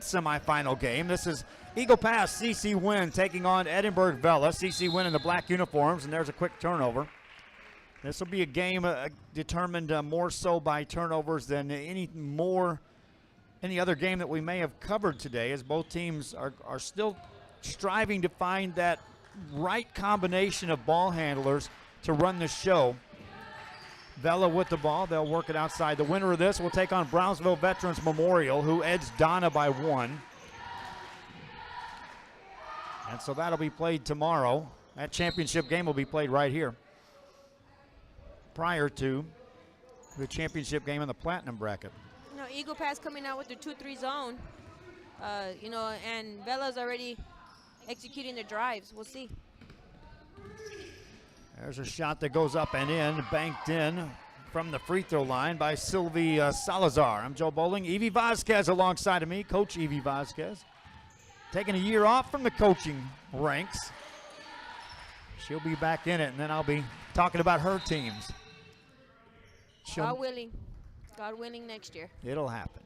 semifinal game. This is Eagle Pass CC Winn taking on Edinburg Vela. CC Winn in the black uniforms, and there's a quick turnover. This will be a game determined more so by turnovers than any other game that we may have covered today, as both teams are still striving to find that right combination of ball handlers to run the show. Vela with the ball. They'll work it outside. The winner of this will take on Brownsville Veterans Memorial, who edged Donna by 1. And so that'll be played tomorrow. That championship game will be played right here, prior to the championship game in the Platinum bracket. You know, Eagle Pass coming out with their 2-3 zone, you know, and Vela's already executing their drives. We'll see. There's a shot that goes up and in, banked in from the free throw line by Sylvie Salazar. I'm Joe Bowling. Evie Vasquez alongside of me, Coach Evie Vasquez. Taking a year off from the coaching ranks. She'll be back in it, and then I'll be talking about her teams. God willing. God willing next year. It'll happen.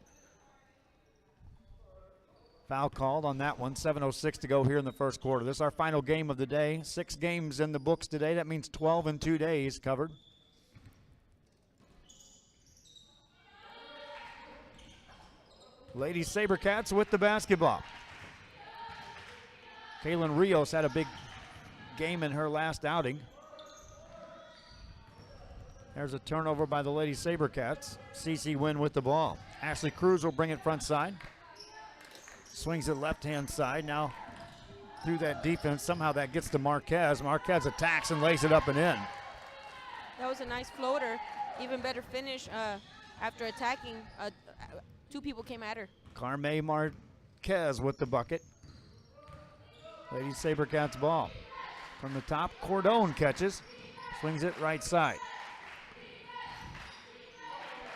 Foul called on that one. 7:06 to go here in the first quarter. This is our final game of the day. 6 games in the books today. That means 12 in 2 days covered. Lady Sabercats with the basketball. Kaylin Rios had a big game in her last outing. There's a turnover by the Lady Sabercats. CC Winn with the ball. Ashley Cruz will bring it front side. Swings it left-hand side. Now through that defense, somehow that gets to Marquez. Marquez attacks and lays it up and in. That was a nice floater. Even better finish after attacking. 2 people came at her. Carme Marquez with the bucket. Lady Sabercats ball. From the top, Cordone catches. Swings it right side.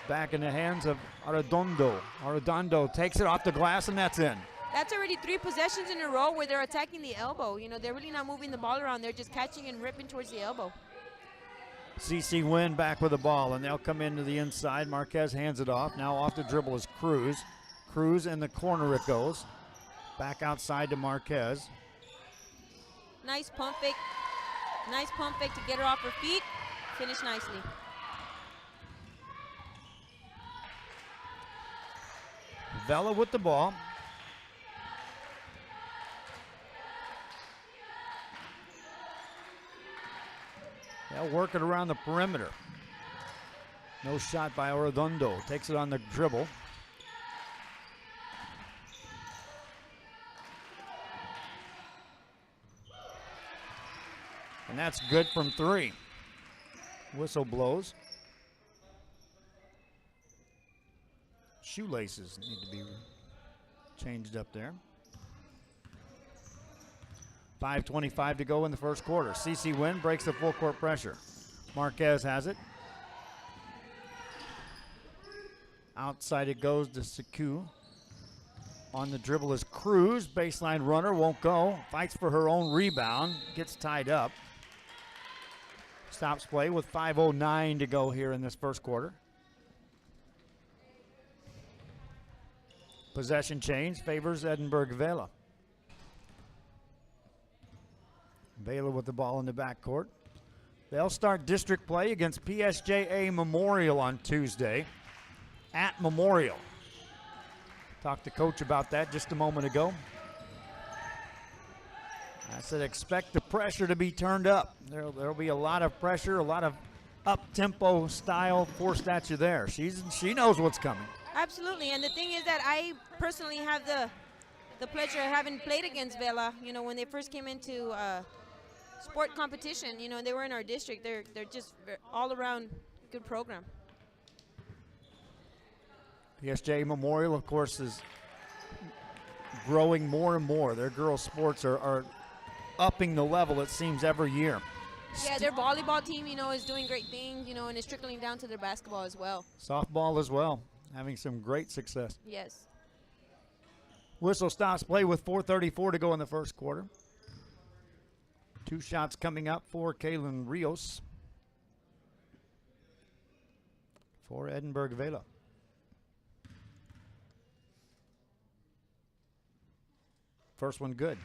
Back in the hands of Arredondo. Arredondo takes it off the glass, and that's in. That's already 3 possessions in a row where they're attacking the elbow. You know, they're really not moving the ball around. They're just catching and ripping towards the elbow. CC Winn back with the ball, and they'll come into the inside. Marquez hands it off. Now off the dribble is Cruz. Cruz in the corner it goes. Back outside to Marquez. Nice pump fake. Nice pump fake to get her off her feet. Finish nicely. Vela with the ball. They'll work it around the perimeter. No shot by Arredondo. Takes it on the dribble. And that's good from 3. Whistle blows. Shoelaces need to be changed up there. 5:25 to go in the first quarter. CC Winn breaks the full court pressure. Marquez has it. Outside it goes to Sekou. On the dribble is Cruz. Baseline runner won't go. Fights for her own rebound. Gets tied up. Stops play with 5:09 to go here in this first quarter. Possession change favors Edinburg Vela. Vela with the ball in the backcourt. They'll start district play against PSJA Memorial on Tuesday at Memorial. Talked to Coach about that just a moment ago. I said expect the pressure to be turned up. There'll be a lot of pressure, a lot of up-tempo style force at you there. She knows what's coming. Absolutely, and the thing is that I personally have the pleasure of having played against Vela. You know, when they first came into sport competition, you know, they were in our district. They're just all around good program. PSJ Memorial, of course, is growing more and more. Their girls' sports are upping the level, it seems, every year. Yeah, their volleyball team, you know, is doing great things, you know, and it's trickling down to their basketball as well. Softball as well, having some great success. Yes. Whistle stops play with 4:34 to go in the first quarter. 2 shots coming up for Kaylin Rios for Edinburg Vela. First one good.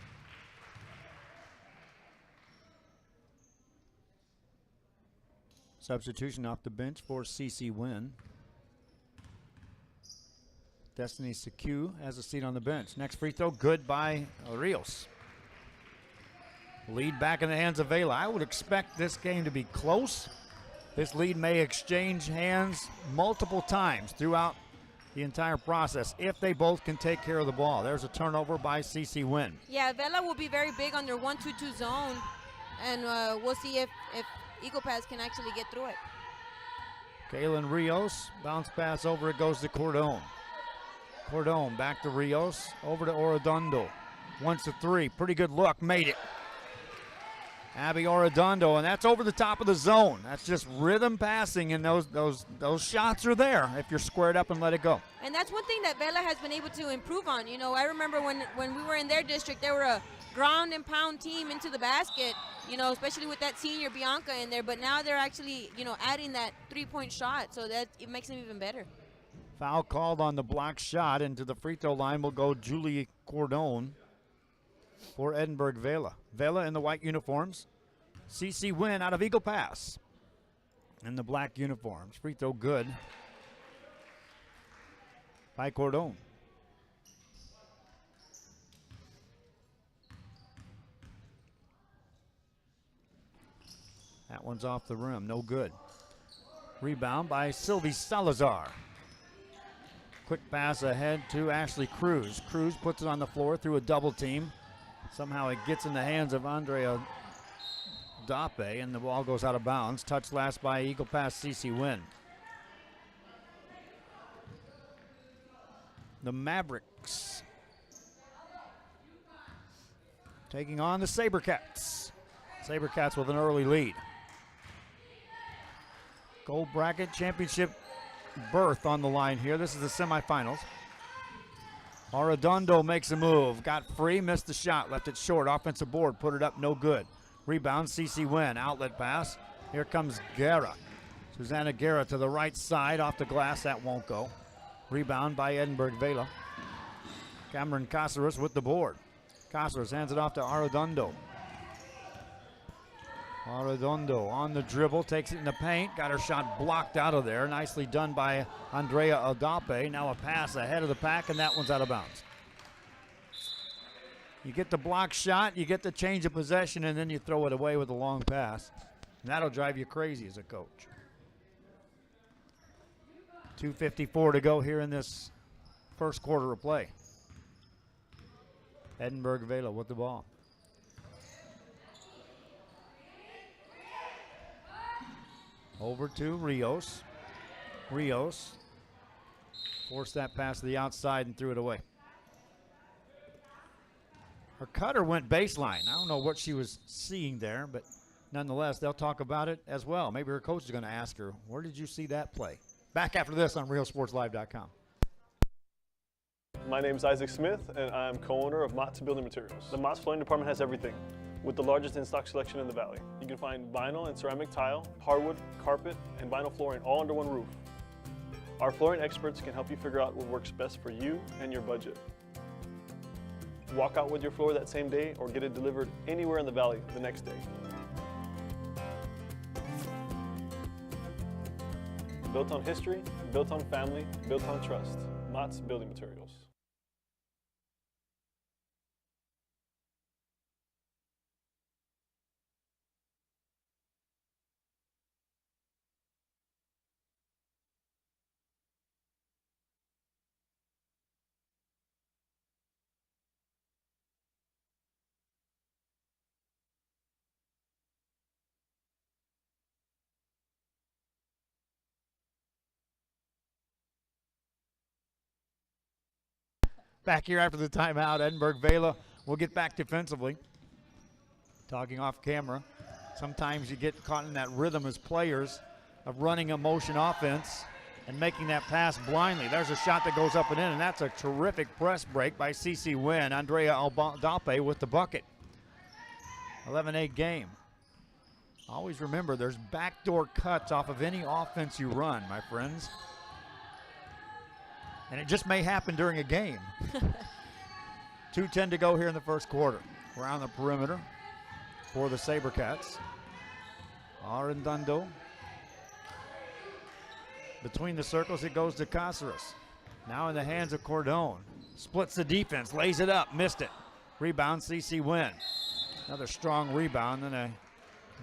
Substitution off the bench for CC Winn. Destiny Sekou has a seat on the bench. Next free throw, good by Rios. Lead back in the hands of Vela. I would expect this game to be close. This lead may exchange hands multiple times throughout the entire process if they both can take care of the ball. There's a turnover by CC Winn. Yeah, Vela will be very big on their 1-2-2 zone, and we'll see if Eagle Pass can actually get through it. Kalen Rios, bounce pass over, it goes to Cordon. Cordon back to Rios, over to Orodondo. Wants a three, pretty good look, made it. Abby Orodondo, and that's over the top of the zone. That's just rhythm passing, and those shots are there if you're squared up and let it go. And that's one thing that Vela has been able to improve on. You know, I remember when we were in their district, they were a ground and pound team into the basket, you know, especially with that senior Bianca in there. But now they're actually, you know, adding that three-point shot, so that it makes them even better. Foul called on the block shot. Into the free throw line will go Julie Cordon for Edinburg Vela. Vela in the white uniforms. CC Winn out of Eagle Pass in the black uniforms. Free throw good by Cordon. That one's off the rim, no good. Rebound by Sylvie Salazar. Quick pass ahead to Ashley Cruz. Cruz puts it on the floor through a double team. Somehow it gets in the hands of Andrea Dape, and the ball goes out of bounds. Touched last by Eagle Pass CC Winn. The Mavericks taking on the Sabercats. Sabercats with an early lead. Gold bracket championship berth on the line here. This is the semifinals. Arredondo makes a move. Got free, missed the shot, left it short. Offensive board, put it up, no good. Rebound, CC Winn. Outlet pass. Here comes Guerra. Susanna Guerra to the right side, off the glass. That won't go. Rebound by Edinburg Vela. Cameron Caceres with the board. Caceres hands it off to Arredondo. Arredondo on the dribble, takes it in the paint, got her shot blocked out of there. Nicely done by Andrea Adape. Now a pass ahead of the pack, and that one's out of bounds. You get the block shot, you get the change of possession, and then you throw it away with a long pass. And that'll drive you crazy as a coach. 2:54 to go here in this first quarter of play. Edinburg Vela with the ball. Over to Rios. Rios forced that pass to the outside and threw it away. Her cutter went baseline. I don't know what she was seeing there, but nonetheless, they'll talk about it as well. Maybe her coach is going to ask her, where did you see that play? Back after this on RealSportsLive.com. My name is Isaac Smith, and I'm co-owner of Mott's Building Materials. The Mott's Flooring Department has everything, with the largest in-stock selection in the Valley. You can find vinyl and ceramic tile, hardwood, carpet, and vinyl flooring all under one roof. Our flooring experts can help you figure out what works best for you and your budget. Walk out with your floor that same day or get it delivered anywhere in the Valley the next day. Built on history, built on family, built on trust. Mott's Building Materials. Back here after the timeout, Edinburg Vela will get back defensively. Talking off camera, sometimes you get caught in that rhythm as players of running a motion offense and making that pass blindly. There's a shot that goes up and in, and that's a terrific press break by CC Winn. Andrea Aldape with the bucket. 11-8 game. Always remember, there's backdoor cuts off of any offense you run, my friends. And it just may happen during a game. 2:10 to go here in the first quarter. Around the perimeter for the SaberCats. Arredondo. Between the circles, it goes to Cáceres. Now in the hands of Cordon. Splits the defense, lays it up, missed it. Rebound, CC Winn. Another strong rebound, then a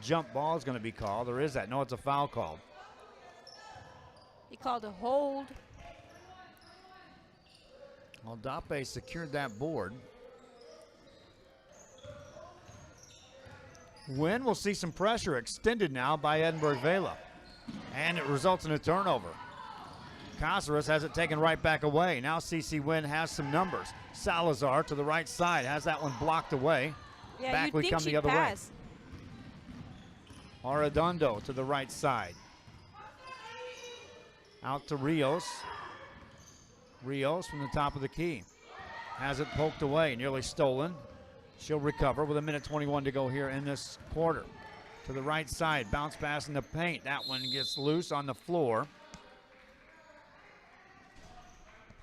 jump ball is going to be called. Or is that? No, it's a foul called. He called a hold. Well, Dape secured that board. Winn will see some pressure extended now by Edinburg Vela. And it results in a turnover. Cáceres has it taken right back away. Now CC Winn has some numbers. Salazar to the right side has that one blocked away. Yeah, Back you'd we think come the she'd other pass. way. Arredondo to the right side. Out to Rios. Rios from the top of the key. Has it poked away, nearly stolen. She'll recover with 1:21 to go here in this quarter. To the right side, bounce pass in the paint. That one gets loose on the floor.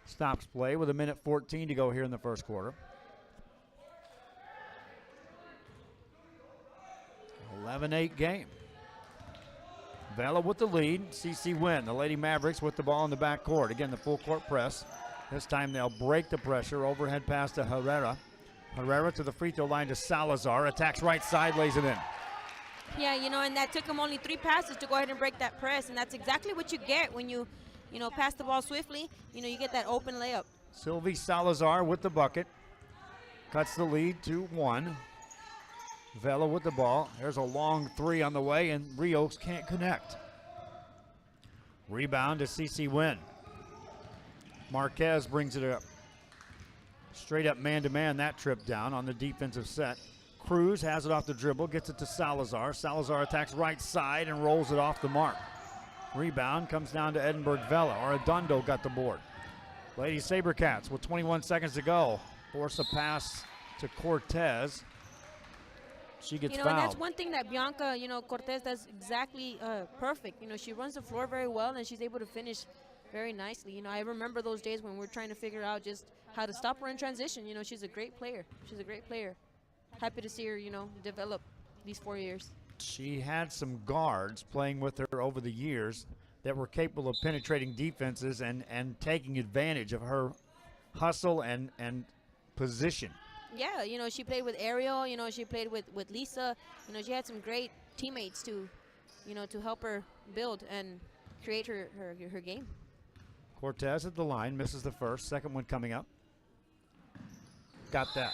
Stops play with 1:14 to go here in the first quarter. 11-8 game. Vela with the lead. CC Winn, the Lady Mavericks with the ball in the back court. Again, the full court press. This time they'll break the pressure. Overhead pass to Herrera. Herrera to the free throw line to Salazar. Attacks right side, lays it in. Yeah, and that took him only 3 passes to go ahead and break that press, and that's exactly what you get when you pass the ball swiftly. You get that open layup. Sylvie Salazar with the bucket. Cuts the lead to 1. Vela with the ball. There's a long 3 on the way, and Rios can't connect. Rebound to CC Winn. Marquez brings it up. Straight up man-to-man that trip down on the defensive set. Cruz has it off the dribble, gets it to Salazar. Salazar attacks right side and rolls it off the mark. Rebound comes down to Edinburg Vela. Arredondo got the board. Lady SaberCats with 21 seconds to go. Force a pass to Cortez. She gets fouled. And that's one thing that Bianca, Cortez does exactly perfect. She runs the floor very well, and she's able to finish very nicely. I remember those days when we're trying to figure out just how to stop her in transition. She's a great player. She's a great player. Happy to see her, develop these 4 years. She had some guards playing with her over the years that were capable of penetrating defenses and taking advantage of her hustle and position. Yeah, she played with Ariel, she played with Lisa. She had some great teammates to help her build and create her game. Cortez at the line, misses the first. Second one coming up. Got that.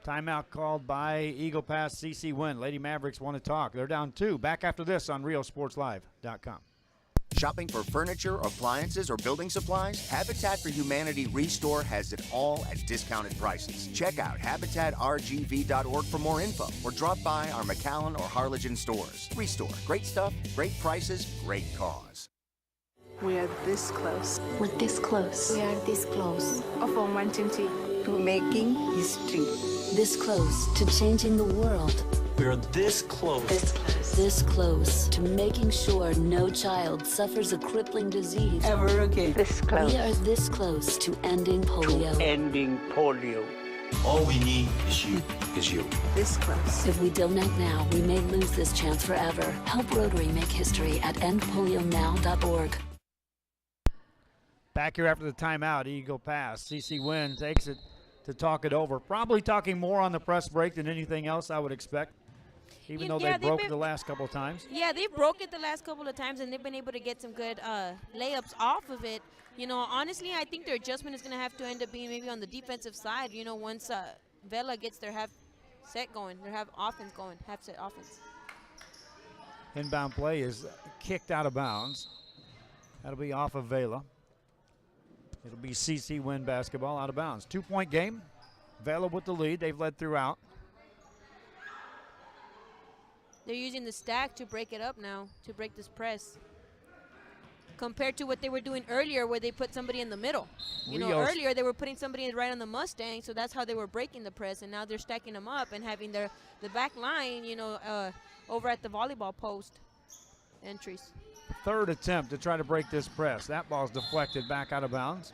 Timeout called by Eagle Pass CC Winn. Lady Mavericks want to talk. They're down 2. Back after this on RioSportsLive.com. Shopping for furniture, appliances, or building supplies? Habitat for Humanity Restore has it all at discounted prices. Check out habitatrgv.org for more info or drop by our McAllen or Harlingen stores. Restore. Great stuff, great prices, great cause. We are this close. We're this close. We are this close of wanting to making history. This close to changing the world. We're this close. This close. This close to making sure no child suffers a crippling disease Ever again. This close. We are this close to ending polio. Ending polio. All we need is you. This close. If we don't act now, we may lose this chance forever. Help Rotary make history at endpolionow.org. Back here after the timeout, Eagle Pass. CC Winn takes it to talk it over. Probably talking more on the press break than anything else, I would expect. Even though they broke it the last couple of times. Yeah, they broke it the last couple of times, and they've been able to get some good layups off of it. Honestly, I think their adjustment is going to have to end up being maybe on the defensive side, once Vela gets their half set going, their half set offense. Inbound play is kicked out of bounds. That'll be off of Vela. It'll be CC Winn basketball out of bounds. 2-point game. Vela with the lead. They've led throughout. They're using the stack to break it up now, to break this press. Compared to what they were doing earlier where they put somebody in the middle. Earlier they were putting somebody right on the Mustang, so that's how they were breaking the press, and now they're stacking them up and having the back line, over at the volleyball post entries. Third attempt to try to break this press. That ball's deflected back out of bounds.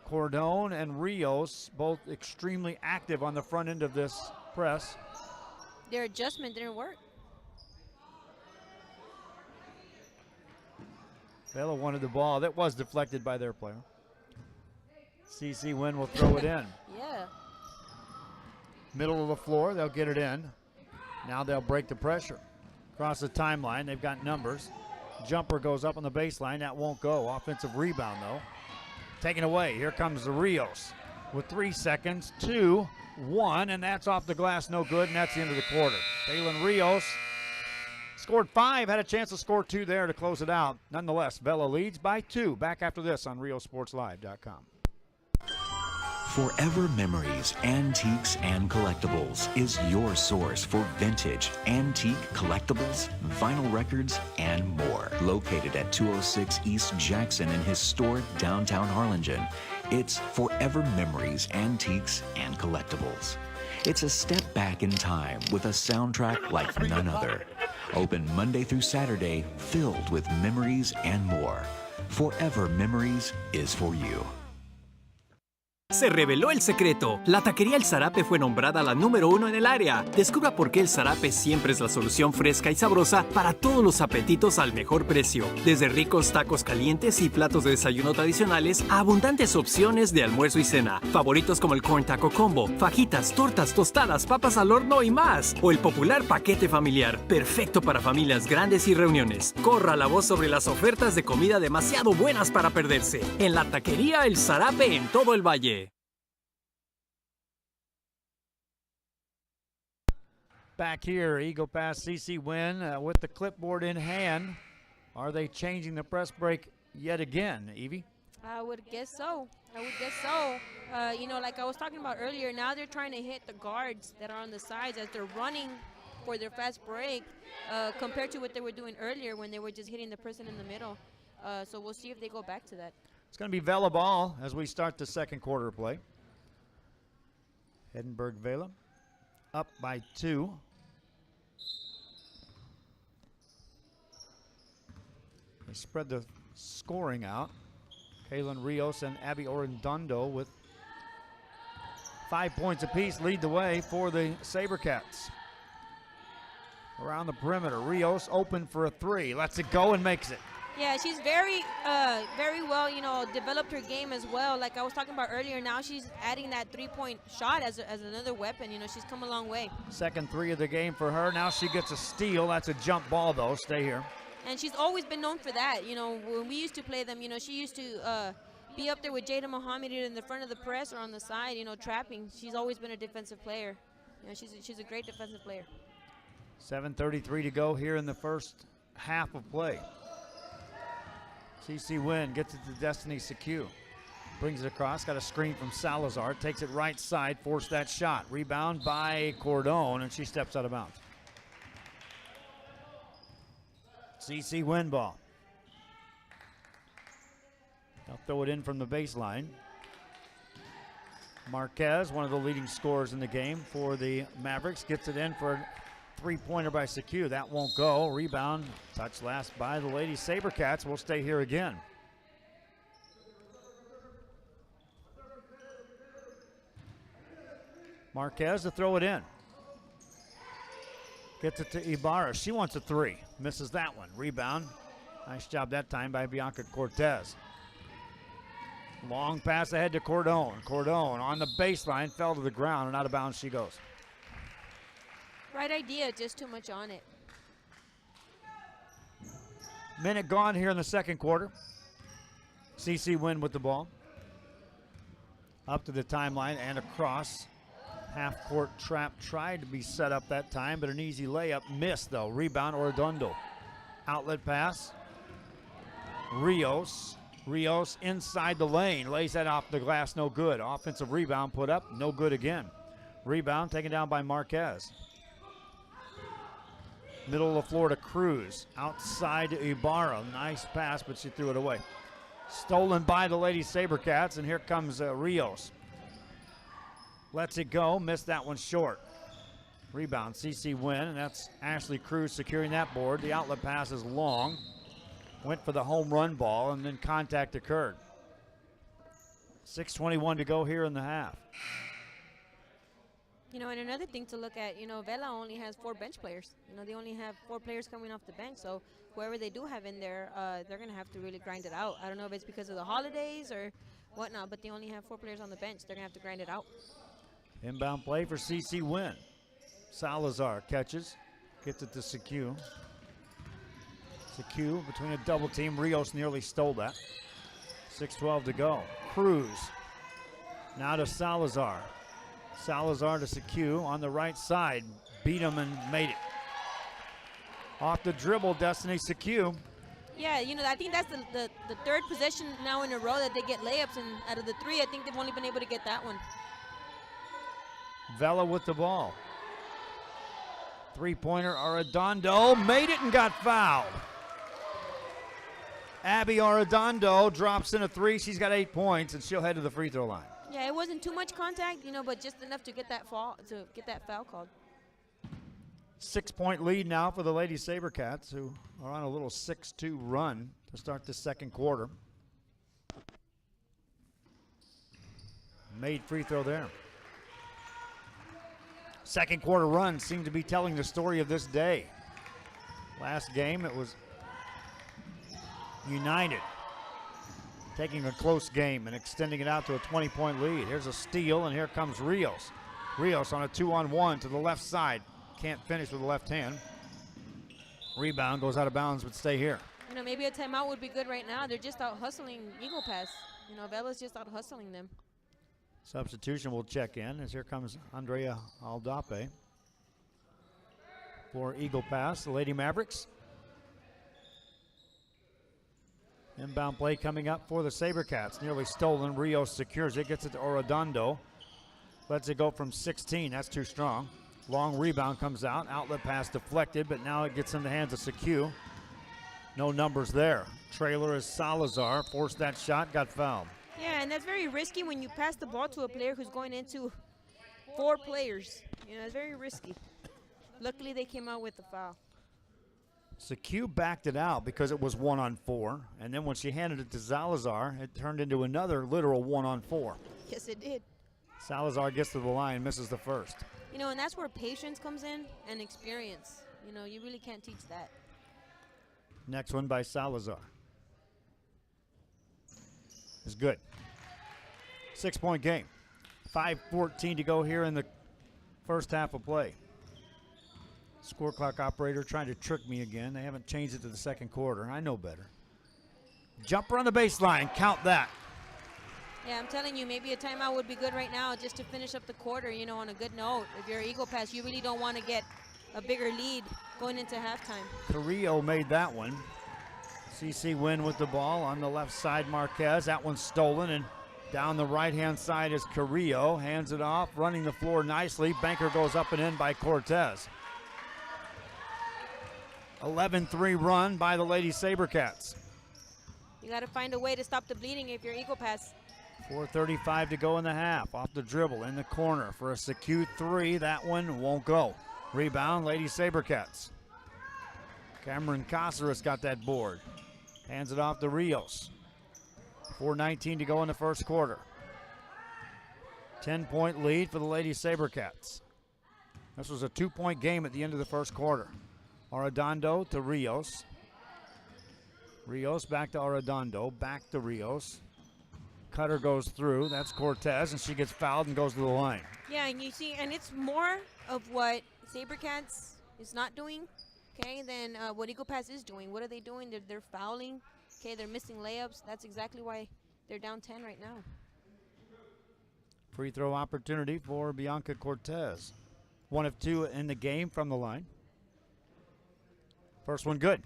Cordone and Rios, both extremely active on the front end of this press. Their adjustment didn't work. Vela wanted the ball. That was deflected by their player. CC Winn will throw it in. Yeah. Middle of the floor, they'll get it in. Now they'll break the pressure. Across the timeline, they've got numbers. Jumper goes up on the baseline. That won't go. Offensive rebound, though. Taken away. Here comes the Rios with 3 seconds. 2, 1, and that's off the glass. No good, and that's the end of the quarter. Kaylin Rios scored 5, had a chance to score 2 there to close it out. Nonetheless, Vela leads by 2. Back after this on RioSportsLive.com. Forever Memories, Antiques, and Collectibles is your source for vintage, antique, collectibles, vinyl records, and more. Located at 206 East Jackson in historic downtown Harlingen, it's Forever Memories, Antiques, and Collectibles. It's a step back in time with a soundtrack like none other. Open Monday through Saturday, filled with memories and more. Forever Memories is for you. Se reveló el secreto. La taquería El Zarape fue nombrada la número 1 en el área. Descubra por qué El Zarape siempre es la solución fresca y sabrosa para todos los apetitos al mejor precio. Desde ricos tacos calientes y platos de desayuno tradicionales a abundantes opciones de almuerzo y cena. Favoritos como el Corn Taco Combo, fajitas, tortas, tostadas, papas al horno y más. O el popular paquete familiar, perfecto para familias grandes y reuniones. Corra la voz sobre las ofertas de comida demasiado buenas para perderse. En la taquería El Zarape en todo el valle. Back here, Eagle Pass CC Winn with the clipboard in hand. Are they changing the press break yet again, Evie? I would guess so. You know, like I was talking about earlier, now they're trying to hit the guards that are on the sides as they're running for their fast break compared to what they were doing earlier when they were just hitting the person in the middle. So we'll see if they go back to that. It's going to be Vela ball as we start the second quarter of play. Edinburg Vela up by 2. They spread the scoring out. Kaylin Rios and Abby Orendondo with 5 points apiece lead the way for the SaberCats. Around the perimeter, Rios open for a 3. Lets it go and makes it. Yeah, she's very well, you know, developed her game as well. Like I was talking about earlier, now she's adding that 3-point shot as another weapon. You know, she's come a long way. Second 3 of the game for her. Now she gets a steal. That's a jump ball, though. Stay here. And she's always been known for that. You know, when we used to play them, you know, she used to be up there with Jada Mohammed in the front of the press or on the side, you know, trapping. She's always been a defensive player. You know, she's a great defensive player. 7:33 to go here in the first half of play. CC Winn gets it to Destiny Secu. Brings it across, got a screen from Salazar. Takes it right side, forced that shot. Rebound by Cordone, and she steps out of bounds. CC Winn ball. They'll throw it in from the baseline. Marquez, one of the leading scorers in the game for the Mavericks, gets it in for a 3-pointer by Secu. That won't go. Rebound, touch last by the Lady SaberCats. We'll stay here again. Marquez to throw it in. Gets it to Ibarra. She wants a 3. Misses that one. Rebound. Nice job that time by Bianca Cortez. Long pass ahead to Cordone. Cordone on the baseline, fell to the ground, and out of bounds she goes. Right idea, just too much on it. Minute gone here in the second quarter. CC Winn with the ball. Up to the timeline and across. Half-court trap tried to be set up that time, but an easy layup missed, though. Rebound, Ordondo. Outlet pass. Rios. Rios inside the lane. Lays that off the glass, no good. Offensive rebound put up, no good again. Rebound taken down by Marquez. Middle of the floor to Cruz. Outside to Ibarra. Nice pass, but she threw it away. Stolen by the Lady SaberCats, and here comes Rios. Lets it go, missed that one short. Rebound, CC Winn, and that's Ashley Cruz securing that board. The outlet pass is long. Went for the home run ball, and then contact occurred. 6:21 to go here in the half. You know, and another thing to look at, you know, Vela only has 4 bench players. You know, they only have 4 players coming off the bench. So whoever they do have in there, they're going to have to really grind it out. I don't know if it's because of the holidays or whatnot, but they only have 4 players on the bench. They're going to have to grind it out. Inbound play for CC Winn. Salazar catches, gets it to Secu. Secu between a double team. Rios nearly stole that. 6:12 to go. Cruz now to Salazar. Salazar to Secu on the right side. Beat him and made it. Off the dribble, Destiny Secu. Yeah, you know, I think that's the third possession now in a row that they get layups, and out of the 3, I think they've only been able to get that one. Vela with the ball. Three-pointer, Arredondo made it and got fouled. Abby Arredondo drops in a 3. She's got 8 points, and she'll head to the free throw line. Yeah, it wasn't too much contact, you know, but just enough to get that foul called. 6-point lead now for the Lady Sabercats, who are on a little 6-2 run to start the second quarter. Made free throw there. Second quarter run seemed to be telling the story of this day. Last game it was United taking a close game and extending it out to a 20-point lead. Here's a steal, and here comes Rios. Rios on a 2-on-1 to the left side. Can't finish with the left hand. Rebound goes out of bounds, but stay here. You know, maybe a timeout would be good right now. They're just out hustling Eagle Pass. You know, Vela's just out hustling them. Substitution will check in as here comes Andrea Aldape for Eagle Pass, the Lady Mavericks. Inbound play coming up for the Sabercats. Nearly stolen. Rios secures it, gets it to Arredondo. Lets it go from 16. That's too strong. Long rebound comes out. Outlet pass deflected, but now it gets in the hands of Secu. No numbers there. Trailer is Salazar. Forced that shot, got fouled. Yeah, and that's very risky when you pass the ball to a player who's going into 4 players. You know, it's very risky. Luckily, they came out with the foul. Secu backed it out because it was 1-on-4, and then when she handed it to Salazar, it turned into another literal 1-on-4. Yes, it did. Salazar gets to the line, misses the first. You know, and that's where patience comes in and experience. You know, you really can't teach that. Next one by Salazar. Is good. 6-point game. 5:14 to go here in the first half of play. Score clock operator trying to trick me again. They haven't changed it to the second quarter. I know better. Jumper on the baseline. Count that. Yeah, I'm telling you, maybe a timeout would be good right now just to finish up the quarter, you know, on a good note. If you're Eagle Pass, you really don't want to get a bigger lead going into halftime. Carrillo made that one. CC Winn with the ball on the left side, Marquez. That one's stolen, and down the right-hand side is Carrillo. Hands it off, running the floor nicely. Banker goes up and in by Cortez. 11-3 run by the Lady Sabercats. You got to find a way to stop the bleeding if you're Eagle Pass. 4:35 to go in the half. Off the dribble in the corner for a Secu 3. That one won't go. Rebound, Lady Sabercats. Cameron Caceres got that board. Hands it off to Rios. 4:19 to go in the first quarter. 10-point lead for the Lady Sabercats. This was a 2-point game at the end of the first quarter. Arredondo to Rios. Rios back to Arredondo. Back to Rios. Cutter goes through. That's Cortez, and she gets fouled and goes to the line. Yeah, and you see, and it's more of what Sabercats is not doing, okay, than what Eagle Pass is doing. What are they doing? They're fouling. Okay, they're missing layups. That's exactly why they're down 10 right now. Free throw opportunity for Bianca Cortez. 1 of 2 in the game from the line. First one good.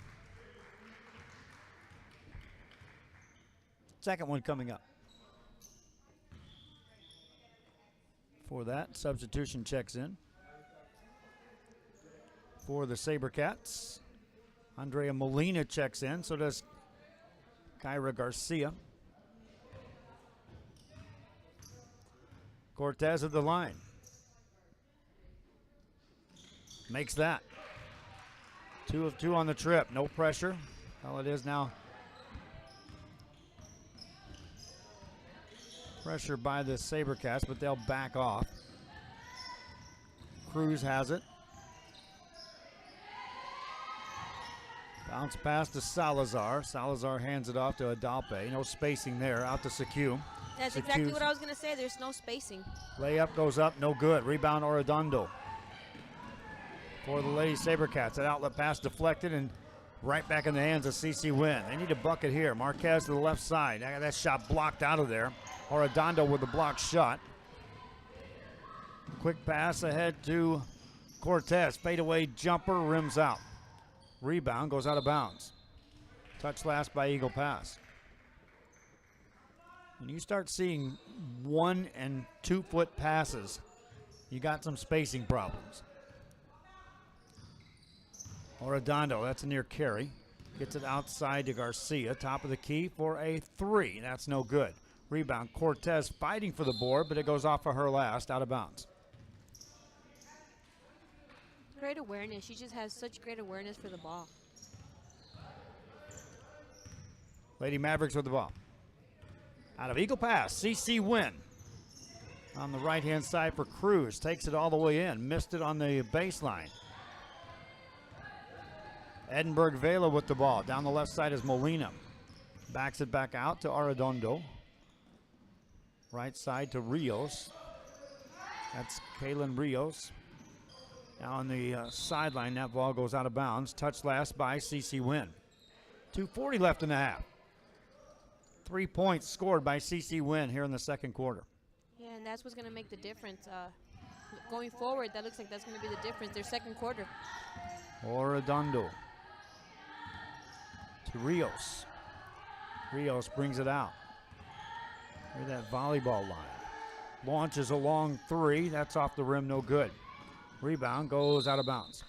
Second one coming up. For that, substitution checks in. For the Sabercats, Andrea Molina checks in, so does Kyra Garcia. Cortez at the line. Makes that. 2 of 2 on the trip, no pressure. Well, it is now Pressure by the SaberCats, but they'll back off. Cruz has it. Bounce pass to Salazar. Salazar hands it off to Adalpe. No spacing there. Out to Sekou. That's exactly what I was going to say. There's no spacing. Layup goes up. No good. Rebound Arredondo. For the Lady SaberCats. That outlet pass deflected and right back in the hands of CC Winn. They need a bucket here. Marquez to the left side. That shot blocked out of there. Arredondo with the blocked shot. Quick pass ahead to Cortez. Fadeaway jumper. Rims out. Rebound goes out of bounds. Touch last by Eagle Pass. When you start seeing 1 and 2 foot passes, you got some spacing problems. Arredondo, that's a near carry. Gets it outside to Garcia. Top of the key for a 3. That's no good. Rebound. Cortez fighting for the board, but it goes off of her last, out of bounds. Great awareness. She just has such great awareness for the ball. Lady Mavericks with the ball. Out of Eagle Pass, CC Winn. On the right-hand side for Cruz. Takes it all the way in. Missed it on the baseline. Edinburg Vela with the ball. Down the left side is Molina. Backs it back out to Arredondo. Right side to Rios. That's Kaylin Rios. Now on the sideline, that ball goes out of bounds. Touch last by CC Winn. 2:40 left in the half. 3 points scored by CC Winn here in the second quarter. Yeah, and that's what's going to make the difference. Going forward, that looks like that's going to be the difference. Their second quarter. Arredondo to Rios. Rios brings it out. Hear that volleyball line. Launches a long 3. That's off the rim, no good. Rebound goes out of bounds.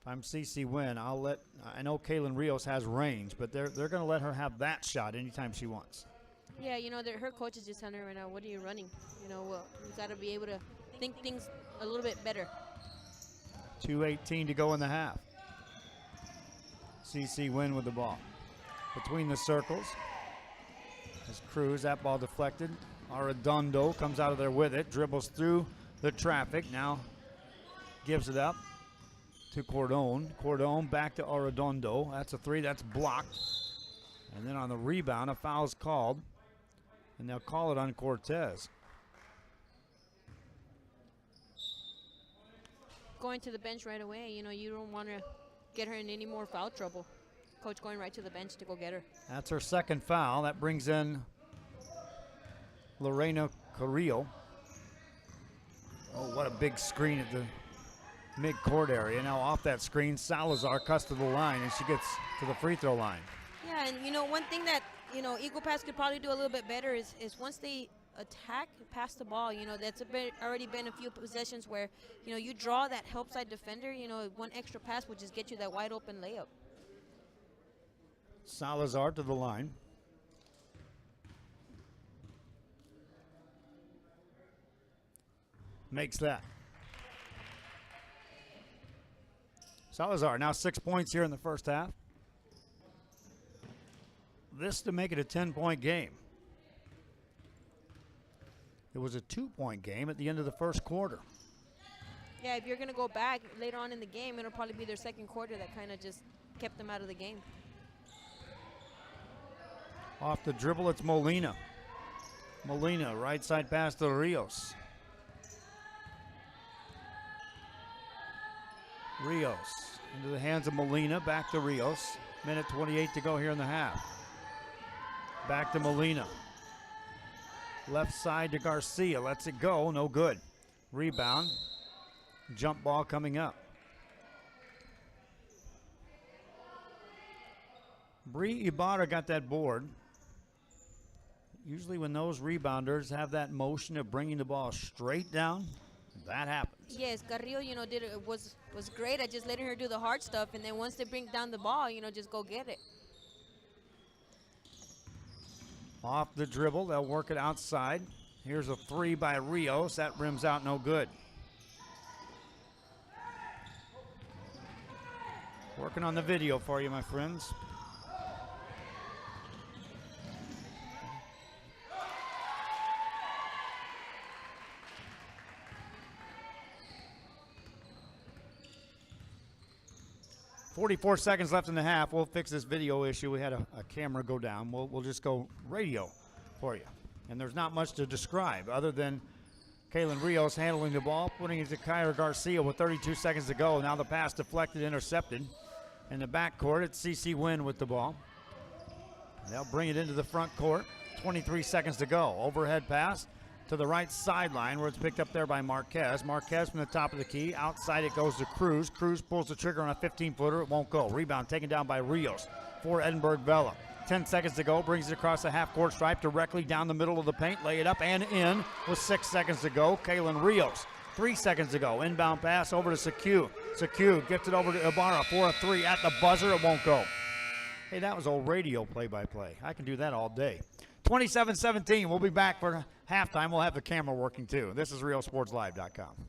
If I'm CC Winn, I know Kaylin Rios has range, but they're going to let her have that shot anytime she wants. Yeah, you know, her coach is just telling her right now, what are you running? You know, you got to be able to think things a little bit better. 2:18 to go in the half. CC Winn with the ball. Between the circles. As Cruz, that ball deflected. Arredondo comes out of there with it, dribbles through the traffic, now gives it up to Cordon. Cordon back to Arredondo. That's a 3, that's blocked. And then on the rebound, a foul's called, and they'll call it on Cortez. Going to the bench right away, you know, you don't want to get her in any more foul trouble. Coach going right to the bench to go get her. That's her second foul. That brings in Lorena Carrillo. Oh, what a big screen at the mid-court area. Now off that screen, Salazar cuts to the line, and she gets to the free throw line. Yeah, and you know, one thing that, you know, Eagle Pass could probably do a little bit better is once they attack, pass the ball, you know, that's already been a few possessions where, you know, you draw that help side defender, you know, one extra pass would just get you that wide open layup. Salazar to the line. Makes that. Salazar now 6 points here in the first half. This to make it a 10-point game. It was a 2-point game at the end of the first quarter. Yeah, if you're going to go back later on in the game, it'll probably be their second quarter that kind of just kept them out of the game. Off the dribble, it's Molina. Molina, right side pass to Rios. Rios into the hands of Molina, back to Rios. Minute 28 to go here in the half. Back to Molina. Left side to Garcia, lets it go, no good. Rebound, jump ball coming up. Bree Ibarra got that board. Usually when those rebounders have that motion of bringing the ball straight down, that happens. Yes, Carrillo, you know, was great at just letting her do the hard stuff, and then once they bring down the ball, you know, just go get it. Off the dribble, they'll work it outside. Here's a 3 by Rios. That rims out, no good. Working on the video for you, my friends. 44 seconds left in the half. We'll fix this video issue. We had a camera go down. We'll just go radio for you. And there's not much to describe other than Kalen Rios handling the ball, putting it to Kyra Garcia with 32 seconds to go. Now the pass deflected, intercepted. In the backcourt, it's CC Winn with the ball. They'll bring it into the front court. 23 seconds to go. Overhead pass to the right sideline where it's picked up there by Marquez. Marquez from the top of the key. Outside it goes to Cruz. Cruz pulls the trigger on a 15-footer. It won't go. Rebound taken down by Rios for Edinburg Vela. 10 seconds to go. Brings it across the half-court stripe directly down the middle of the paint. Lay it up and in with 6 seconds to go. Kalen Rios. 3 seconds to go. Inbound pass over to Sekou. Sekou gifted over to Ibarra for a 3 at the buzzer. It won't go. Hey, that was old radio play-by-play. I can do that all day. 27-17. We'll be back for halftime. We'll have the camera working too. This is RealSportsLive.com.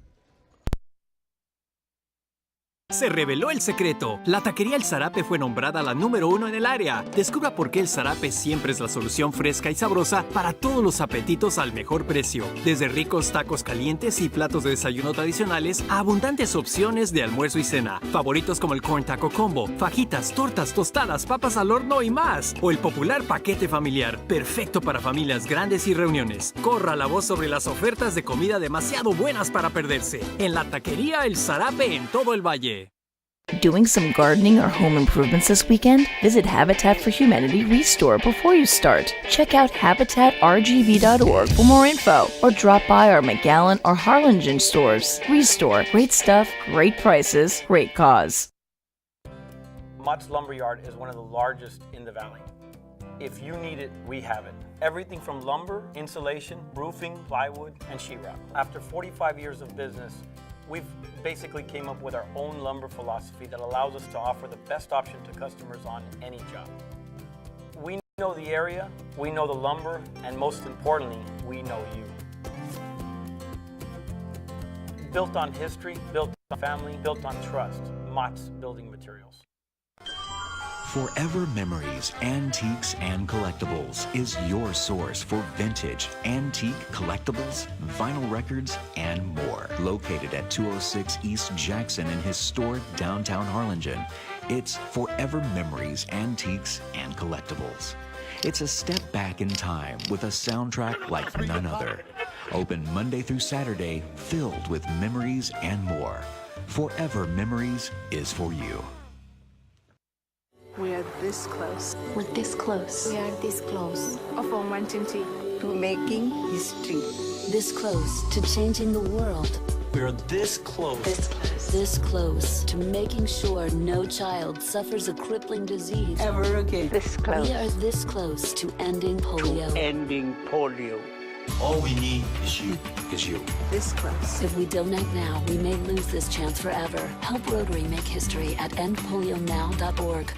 Se reveló el secreto. La taquería El Zarape fue nombrada la número 1 en el área. Descubra por qué El Zarape siempre es la solución fresca y sabrosa para todos los apetitos al mejor precio. Desde ricos tacos calientes y platos de desayuno tradicionales a abundantes opciones de almuerzo y cena. Favoritos como el Corn Taco Combo, fajitas, tortas, tostadas, papas al horno y más. O el popular paquete familiar, perfecto para familias grandes y reuniones. Corra la voz sobre las ofertas de comida demasiado buenas para perderse. En la taquería El Zarape en todo el valle. Doing some gardening or home improvements this weekend? Visit Habitat for Humanity Restore before you start. Check out habitatrgv.org for more info, or drop by our McAllen or Harlingen stores. Restore. Great stuff, great prices, great cause. Mott's Lumberyard is one of the largest in the valley. If you need it, we have it. Everything from lumber, insulation, roofing, plywood, and sheetrock. After 45 years of business, we've basically came up with our own lumber philosophy that allows us to offer the best option to customers on any job. We know the area, we know the lumber, and most importantly, we know you. Built on history, built on family, built on trust. Mott's Building Materials. Forever Memories, Antiques, and Collectibles is your source for vintage, antique collectibles, vinyl records, and more. Located at 206 East Jackson in historic downtown Harlingen, it's Forever Memories, Antiques, and Collectibles. It's a step back in time with a soundtrack like none other. Open Monday through Saturday, filled with memories and more. Forever Memories is for you. We are this close. We're this close. We are this close. Of uncertainty to making history. This close to changing the world. We're this close. This close. This close to making sure no child suffers a crippling disease. Ever again. This close. We are this close to ending polio. Ending polio. All we need is you. This close. If we donate now, we may lose this chance forever. Help Rotary make history at endpolionow.org.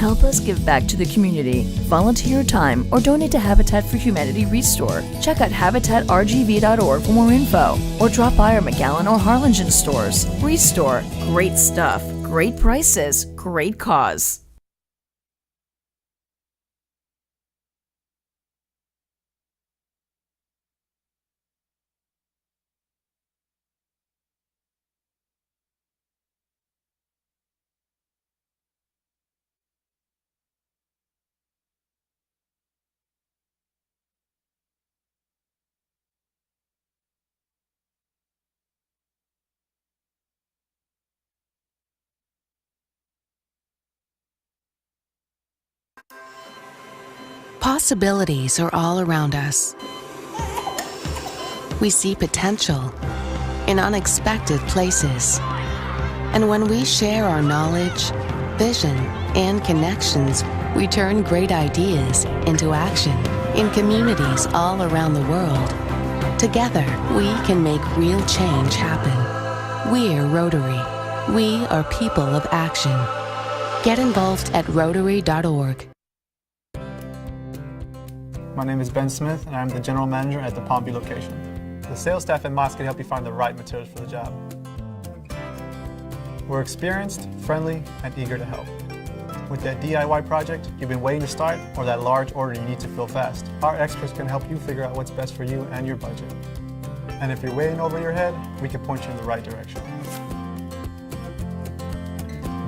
Help us give back to the community. Volunteer your time or donate to Habitat for Humanity Restore. Check out habitatrgv.org for more info, or drop by our McAllen or Harlingen stores. Restore. Great stuff, great prices, great cause. Possibilities are all around us. We see potential in unexpected places. And when we share our knowledge, vision, and connections, we turn great ideas into action in communities all around the world. Together, we can make real change happen. We're Rotary. We are people of action. Get involved at Rotary.org. My name is Ben Smith, and I'm the General Manager at the Palmview location. The sales staff at Mott's can help you find the right materials for the job. We're experienced, friendly, and eager to help. With that DIY project you've been waiting to start, or that large order you need to fill fast, our experts can help you figure out what's best for you and your budget. And if you're way in over your head, we can point you in the right direction.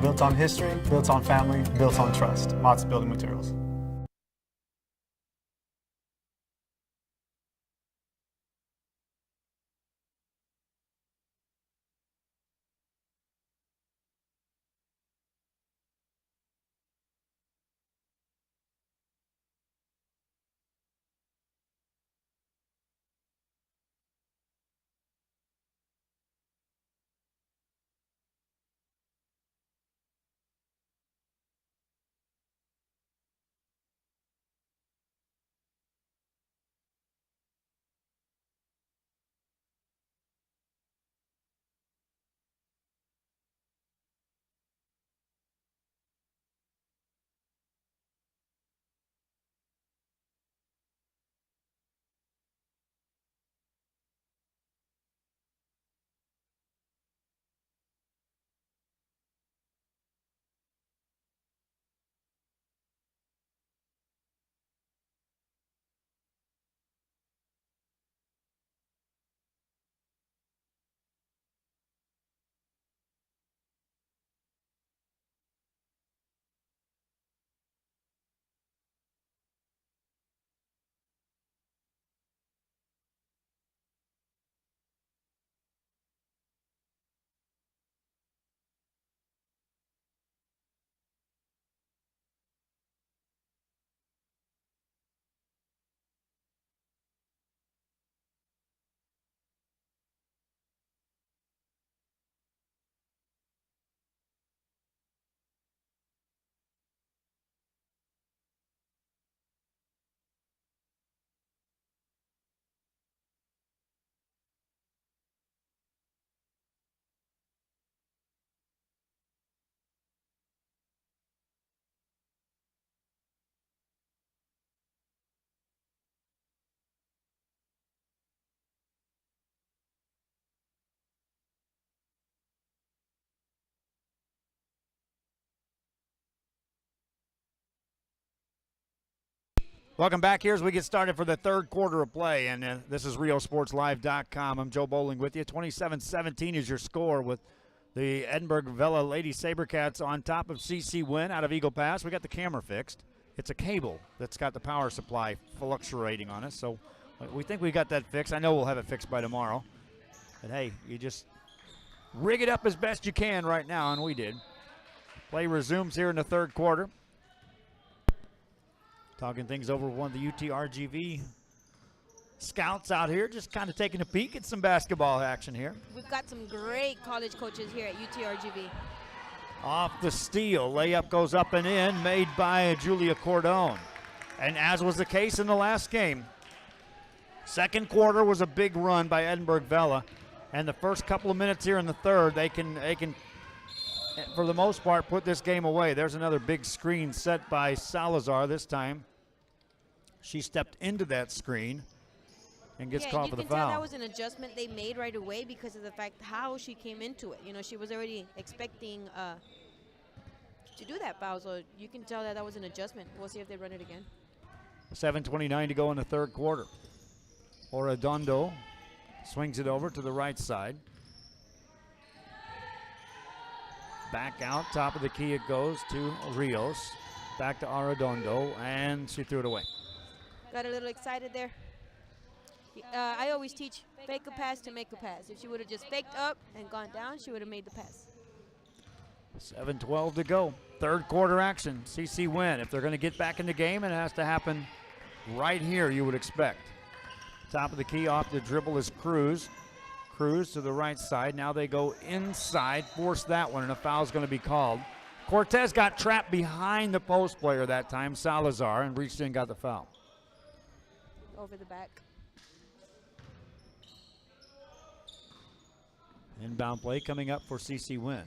Built on history, built on family, built on trust. Mott's Building Materials. Welcome back here as we get started for the third quarter of play, and this is RioSportsLive.com. I'm Joe Bowling with you. 27-17 is your score with the Edinburg Vela Lady Sabercats on top of CC Winn out of Eagle Pass. We got the camera fixed. It's a cable that's got the power supply fluctuating on us, so we think we got that fixed. I know we'll have it fixed by tomorrow. But, hey, you just rig it up as best you can right now, and we did. Play resumes here in the third quarter. Talking things over with one of the UTRGV scouts out here, just kind of taking a peek at some basketball action here. We've got some great college coaches here at UTRGV. Off the steal, layup goes up and in, made by Julia Cordone. And as was the case in the last game, second quarter was a big run by Edinburg Vela, and the first couple of minutes here in the third, they can for the most part put this game away. There's another big screen set by Salazar this time. She stepped into that screen and gets caught for the foul. You can tell that was an adjustment they made right away because of the fact how she came into it. You know, she was already expecting to do that foul, so you can tell that was an adjustment. We'll see if they run it again. 7:29 to go in the third quarter. Arredondo swings it over to the right side. Back out, top of the key it goes to Rios. Back to Arredondo, and she threw it away. Got a little excited there. I always teach fake a pass to make a pass. If she would have just faked up and gone down, she would have made the pass. 7:12 to go. Third quarter action. CC Winn. If they're going to get back in the game, it has to happen right here, you would expect. Top of the key off the dribble is Cruz. Cruz to the right side. Now they go inside, force that one, and a foul's going to be called. Cortez got trapped behind the post player that time, Salazar, and reached in and got the foul. Over the back. Inbound play coming up for CC Winn.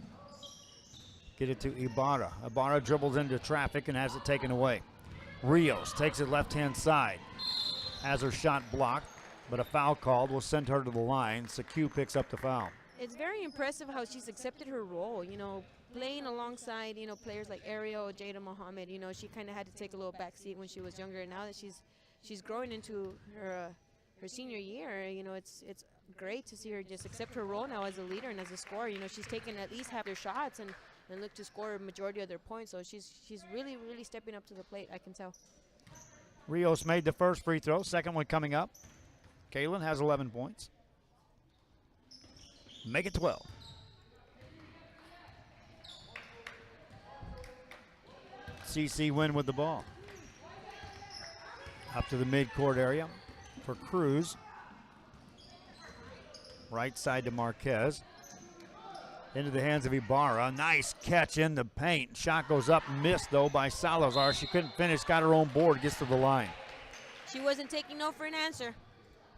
Get it to Ibarra. Ibarra dribbles into traffic and has it taken away. Rios takes it left-hand side. Has her shot blocked, but a foul called will send her to the line. Saku picks up the foul. It's very impressive how she's accepted her role, you know, playing alongside, you know, players like Ariel, Jada Mohammed. You know, she kind of had to take a little back seat when she was younger, and now that she's growing into her senior year, you know, it's great to see her just accept her role now as a leader and as a scorer. You know, she's taken at least half their shots and look to score a majority of their points. So she's really, really stepping up to the plate, I can tell. Rios made the first free throw, second one coming up. Kaylin has 11 points. Make it 12. CC Winn with the ball. Up to the midcourt area for Cruz. Right side to Marquez. Into the hands of Ibarra. Nice catch in the paint. Shot goes up, missed though by Salazar. She couldn't finish, got her own board, gets to the line. She wasn't taking no for an answer.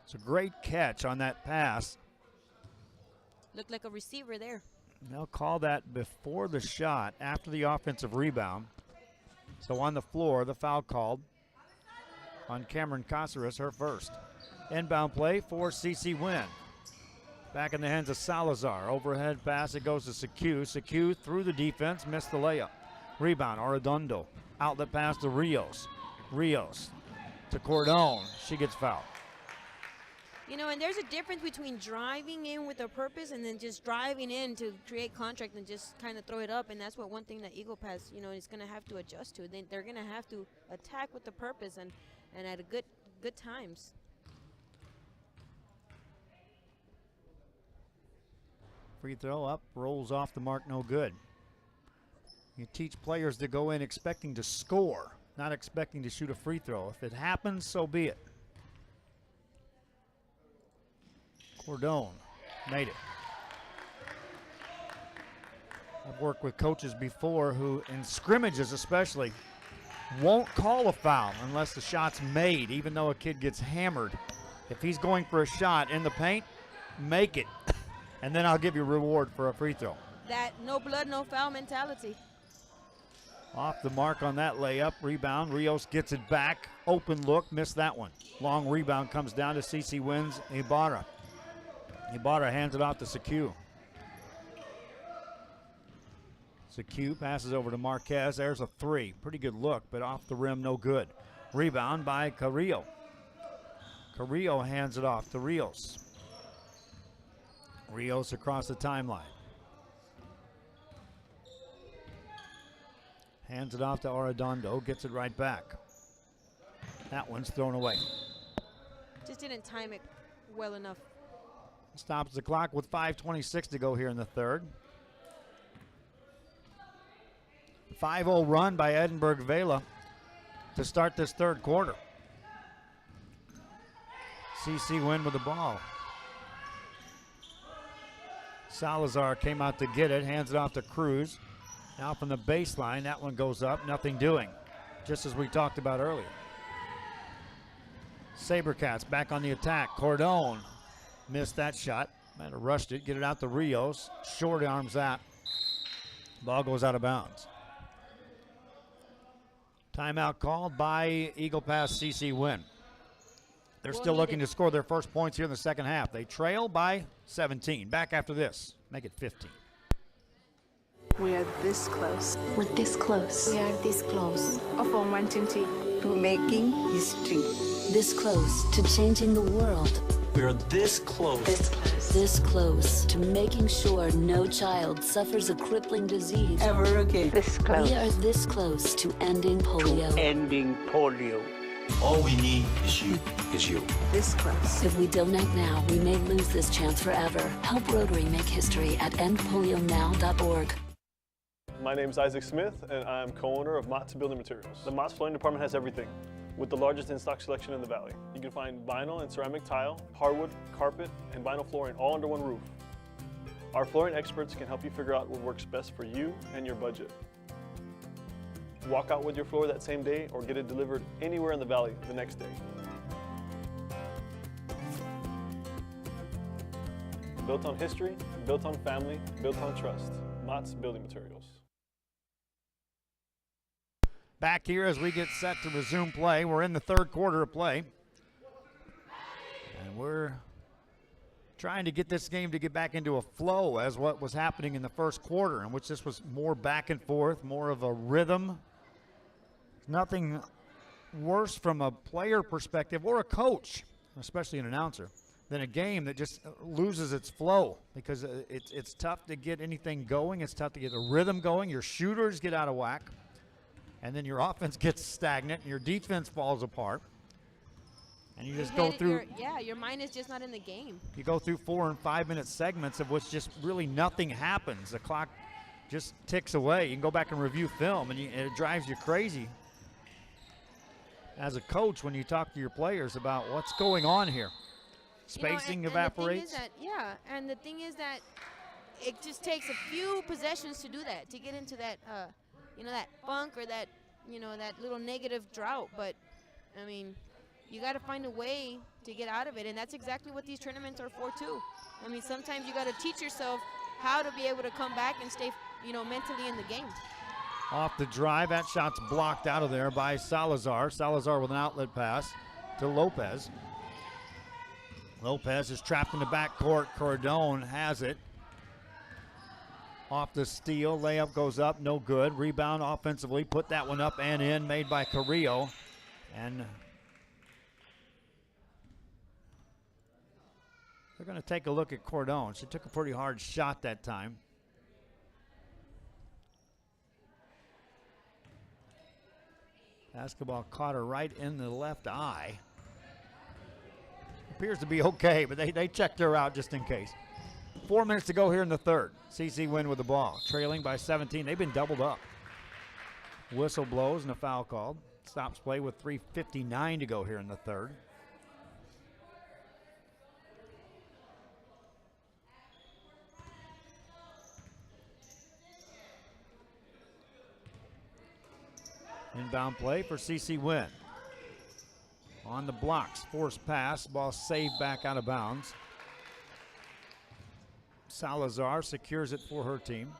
It's a great catch on that pass. Looked like a receiver there. They'll call that before the shot, after the offensive rebound. So on the floor, the foul called on Cameron Caceres, her first. Inbound play for CC Winn. Back in the hands of Salazar. Overhead pass, it goes to Saku. Saku through the defense, missed the layup. Rebound, Arredondo. Outlet pass to Rios. Rios to Cordon. She gets fouled. You know, and there's a difference between driving in with a purpose and then just driving in to create contract and just kind of throw it up. And that's what one thing that Eagle Pass, you know, is going to have to adjust to. They're going to have to attack with the purpose and at a good times. Free throw up, rolls off the mark, no good. You teach players to go in expecting to score, not expecting to shoot a free throw. If it happens, so be it. Cordon made it. I've worked with coaches before who, in scrimmages especially, won't call a foul unless the shot's made, even though a kid gets hammered. If he's going for a shot in the paint, make it. And then I'll give you a reward for a free throw. That no blood, no foul mentality. Off the mark on that layup. Rebound. Rios gets it back. Open look. Missed that one. Long rebound comes down to CC Winn's Ibarra. Ibarra hands it off to Saku. Saku passes over to Marquez. There's a three. Pretty good look, but off the rim, no good. Rebound by Carrillo. Carrillo hands it off to Rios. Rios across the timeline. Hands it off to Arredondo. Gets it right back. That one's thrown away. Just didn't time it well enough. Stops the clock with 5:26 to go here in the third. 5-0 run by Edinburg Vela to start this third quarter. CC Winn with the ball. Salazar came out to get it, hands it off to Cruz. Now from the baseline, that one goes up, nothing doing, just as we talked about earlier. Sabercats back on the attack. Cordon missed that shot. Might have rushed it, get it out to Rios. Short arms that. Ball goes out of bounds. Timeout called by Eagle Pass CC Winn. They're still looking to score their first points here in the second half. They trail by 17. Back after this. Make it 15. We are this close. We're this close. We are this close of wanting to making history. This close to changing the world. We are this close. This close. This close to making sure no child suffers a crippling disease Ever again. This close. We are this close to ending polio. Ending polio. All we need is you. This close. If we don't act now, we may lose this chance forever. Help Rotary make history at endpolionow.org. My name is Isaac Smith, and I'm co-owner of Mott's Building Materials. The Mott's Flooring Department has everything, with the largest in-stock selection in the Valley. You can find vinyl and ceramic tile, hardwood, carpet, and vinyl flooring all under one roof. Our flooring experts can help you figure out what works best for you and your budget. Walk out with your floor that same day or get it delivered anywhere in the Valley the next day. Built on history, built on family, built on trust. Mott's Building Materials. Back here as we get set to resume play. We're in the third quarter of play. And we're trying to get this game to get back into a flow as what was happening in the first quarter, in which this was more back and forth, more of a rhythm. Nothing worse from a player perspective or a coach, especially an announcer, than a game that just loses its flow, because it's tough to get anything going. It's tough to get a rhythm going. Your shooters get out of whack, and then your offense gets stagnant, and your defense falls apart. And you just go through. Your mind is just not in the game. You go through 4 and 5 minute segments of which just really nothing happens. The clock just ticks away. You can go back and review film, and it drives you crazy as a coach when you talk to your players about what's going on here. Spacing evaporates. And the thing is that it just takes a few possessions to do that, to get into that, that funk or that, that little negative drought. But, I mean, you got to find a way to get out of it, and that's exactly what these tournaments are for too. I mean, sometimes you got to teach yourself how to be able to come back and stay, mentally in the game. Off the drive, that shot's blocked out of there by Salazar. Salazar with an outlet pass to Lopez. Lopez is trapped in the backcourt. Cordone has it. Off the steal, layup goes up, no good. Rebound offensively, put that one up and in, made by Carrillo. And they're going to take a look at Cordone. She took a pretty hard shot that time. Basketball caught her right in the left eye. Appears to be okay, but they checked her out just in case. 4 minutes to go here in the third. CC Winn with the ball, trailing by 17. They've been doubled up. Whistle blows and a foul called. Stops play with 3:59 to go here in the third. Inbound play for CC Winn. On the blocks, forced pass, ball saved back out of bounds. Salazar secures it for her team.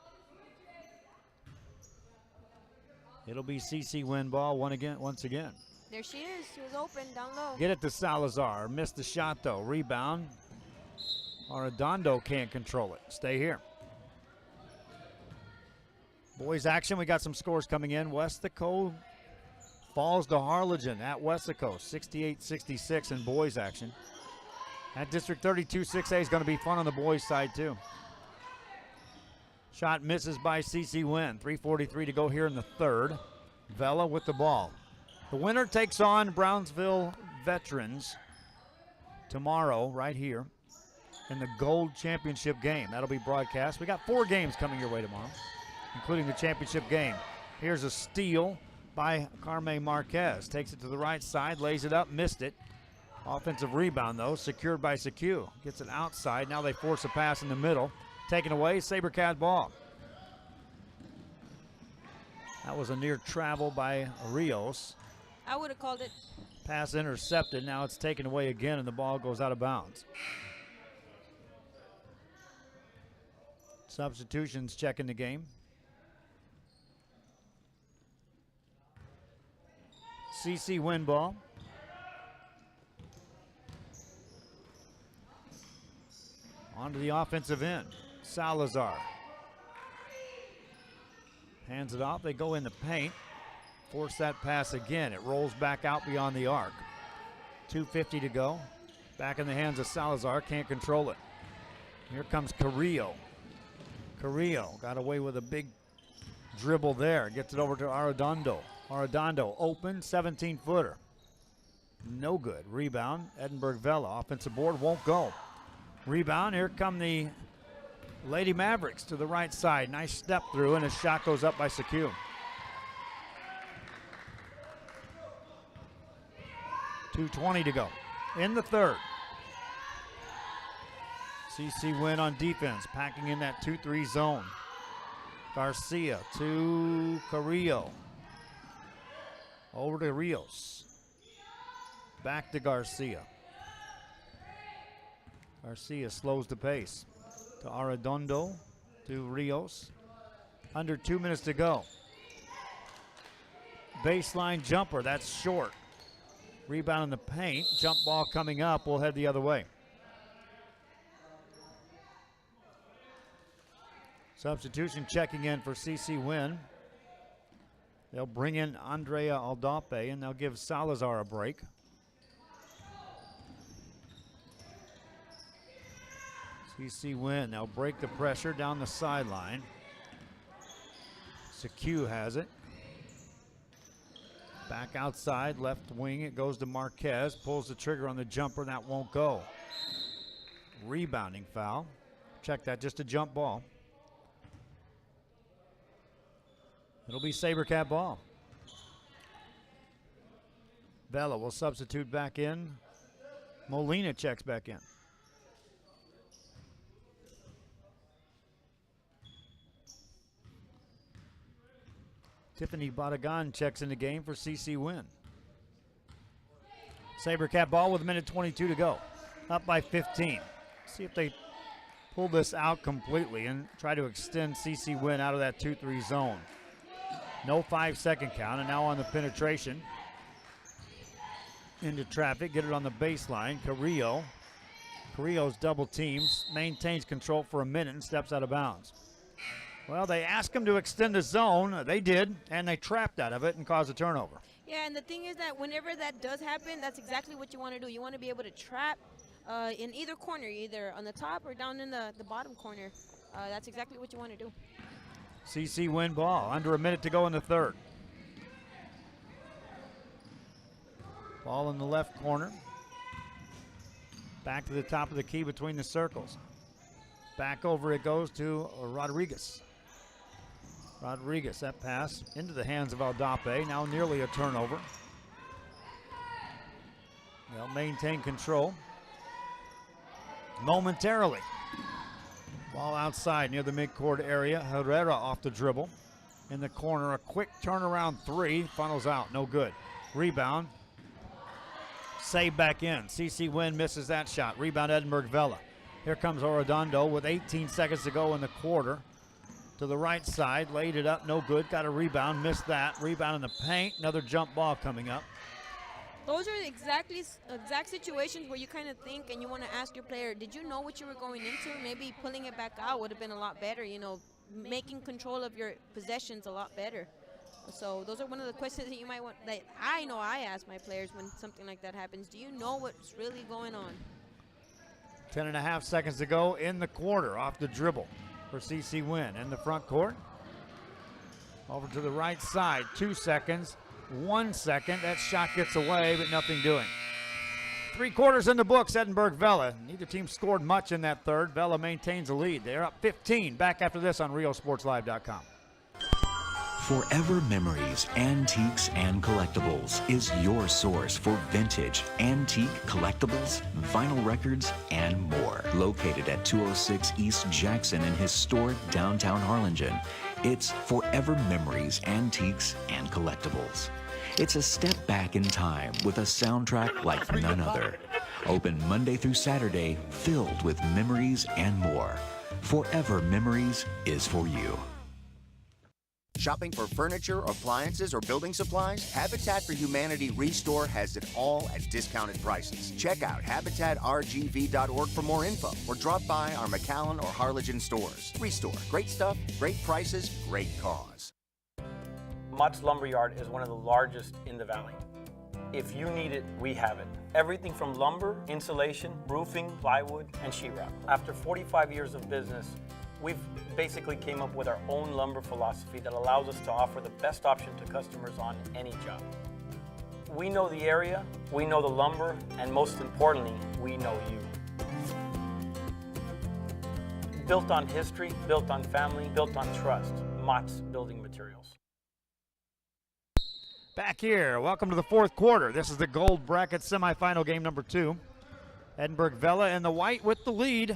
It'll be CC Winn ball once again. There she is. She was open down low. Get it to Salazar. Missed the shot though. Rebound. Arredondo can't control it. Stay here. Boys action. We got some scores coming in. Westaco falls to Harlingen at Westaco, 68-66 in boys action. That District 32 6A is going to be fun on the boys side too. Shot misses by CC Winn. 3:43 to go here in the third. Vela with the ball. The winner takes on Brownsville Veterans tomorrow right here in the Gold Championship game. That'll be broadcast. We got 4 games coming your way tomorrow, including the championship game. Here's a steal by Carme Marquez. Takes it to the right side, lays it up, missed it. Offensive rebound, though, secured by Secu. Gets it outside. Now they force a pass in the middle. Taken away, SaberCat ball. That was a near travel by Rios. I would have called it. Pass intercepted. Now it's taken away again, and the ball goes out of bounds. Substitutions checking the game. CC Winn ball. Onto the offensive end. Salazar. Hands it off. They go in the paint. Force that pass again. It rolls back out beyond the arc. 2:50 to go. Back in the hands of Salazar. Can't control it. Here comes Carrillo. Carrillo got away with a big dribble there. Gets it over to Arredondo. Arredondo open, 17-footer. No good. Rebound, Edinburg Vela. Offensive board won't go. Rebound, here come the Lady Mavericks to the right side. Nice step through, and a shot goes up by Secu. 2:20 to go in the third. CC Winn on defense, packing in that 2-3 zone. Garcia to Carrillo. Over to Rios. Back to Garcia. Garcia slows the pace to Arredondo, to Rios. Under 2 minutes to go. Baseline jumper, that's short. Rebound in the paint, jump ball coming up, will head the other way. Substitution checking in for CC Winn. They'll bring in Andrea Aldape and they'll give Salazar a break. CC Winn, they'll break the pressure down the sideline. Sekou has it. Back outside, left wing, it goes to Marquez. Pulls the trigger on the jumper, that won't go. Rebounding foul. Check that, just a jump ball. It'll be SaberCat ball. Vela will substitute back in. Molina checks back in. Tiffany Badagan checks in the game for CC Winn. SaberCat ball with 1:22 to go. Up by 15. See if they pull this out completely and try to extend CC Winn out of that 2-3 zone. No 5-second count, and now on the penetration. Into traffic, get it on the baseline. Carrillo. Carrillo's double teams, maintains control for a minute and steps out of bounds. Well, they asked him to extend the zone. They did, and they trapped out of it and caused a turnover. Yeah, and the thing is that whenever that does happen, that's exactly what you want to do. You want to be able to trap in either corner, either on the top or down in the bottom corner. That's exactly what you want to do. CC Winn ball, under a minute to go in the third. Ball in the left corner. Back to the top of the key between the circles. Back over it goes to Rodriguez. Rodriguez, that pass into the hands of Aldape, now nearly a turnover. They'll maintain control momentarily. Ball outside near the midcourt area. Herrera off the dribble. In the corner, a quick turnaround three, funnels out, no good. Rebound, save back in. CC Winn misses that shot. Rebound Edinburg Vela. Here comes Arredondo with 18 seconds to go in the quarter. To the right side, laid it up, no good. Got a rebound, missed that. Rebound in the paint, another jump ball coming up. Those are the exact situations where you kind of think and you want to ask your player, did you know what you were going into? Maybe pulling it back out would have been a lot better, you know, making control of your possessions a lot better. So those are one of the questions that you might want, that I know I ask my players when something like that happens. Do you know what's really going on? 10.5 seconds to go in the quarter, off the dribble for CC Winn. In the front court, over to the right side, 2 seconds, 1 second. That shot gets away, but nothing doing. 3 quarters in the books, Edinburg Vela. Neither team scored much in that third. Vela maintains the lead. They're up 15. Back after this on RioSportsLive.com. Forever Memories, Antiques, and Collectibles is your source for vintage, antique collectibles, vinyl records, and more. Located at 206 East Jackson in historic downtown Harlingen, it's Forever Memories, Antiques, and Collectibles. It's a step back in time with a soundtrack like none other. Open Monday through Saturday, filled with memories and more. Forever Memories is for you. Shopping for furniture, appliances, or building supplies? Habitat for Humanity Restore has it all at discounted prices. Check out habitatrgv.org for more info, or drop by our McAllen or Harlingen stores. Restore. Great stuff, great prices, great cause. Mott's Lumberyard is one of the largest in the valley. If you need it, we have it. Everything from lumber, insulation, roofing, plywood, and sheetrock. After 45 years of business, we've basically came up with our own lumber philosophy that allows us to offer the best option to customers on any job. We know the area, we know the lumber, and most importantly, we know you. Built on history, built on family, built on trust. Mott's Building Materials. Back here, welcome to the fourth quarter. This is the gold bracket semifinal game number 2. Edinburg Vela in the white with the lead.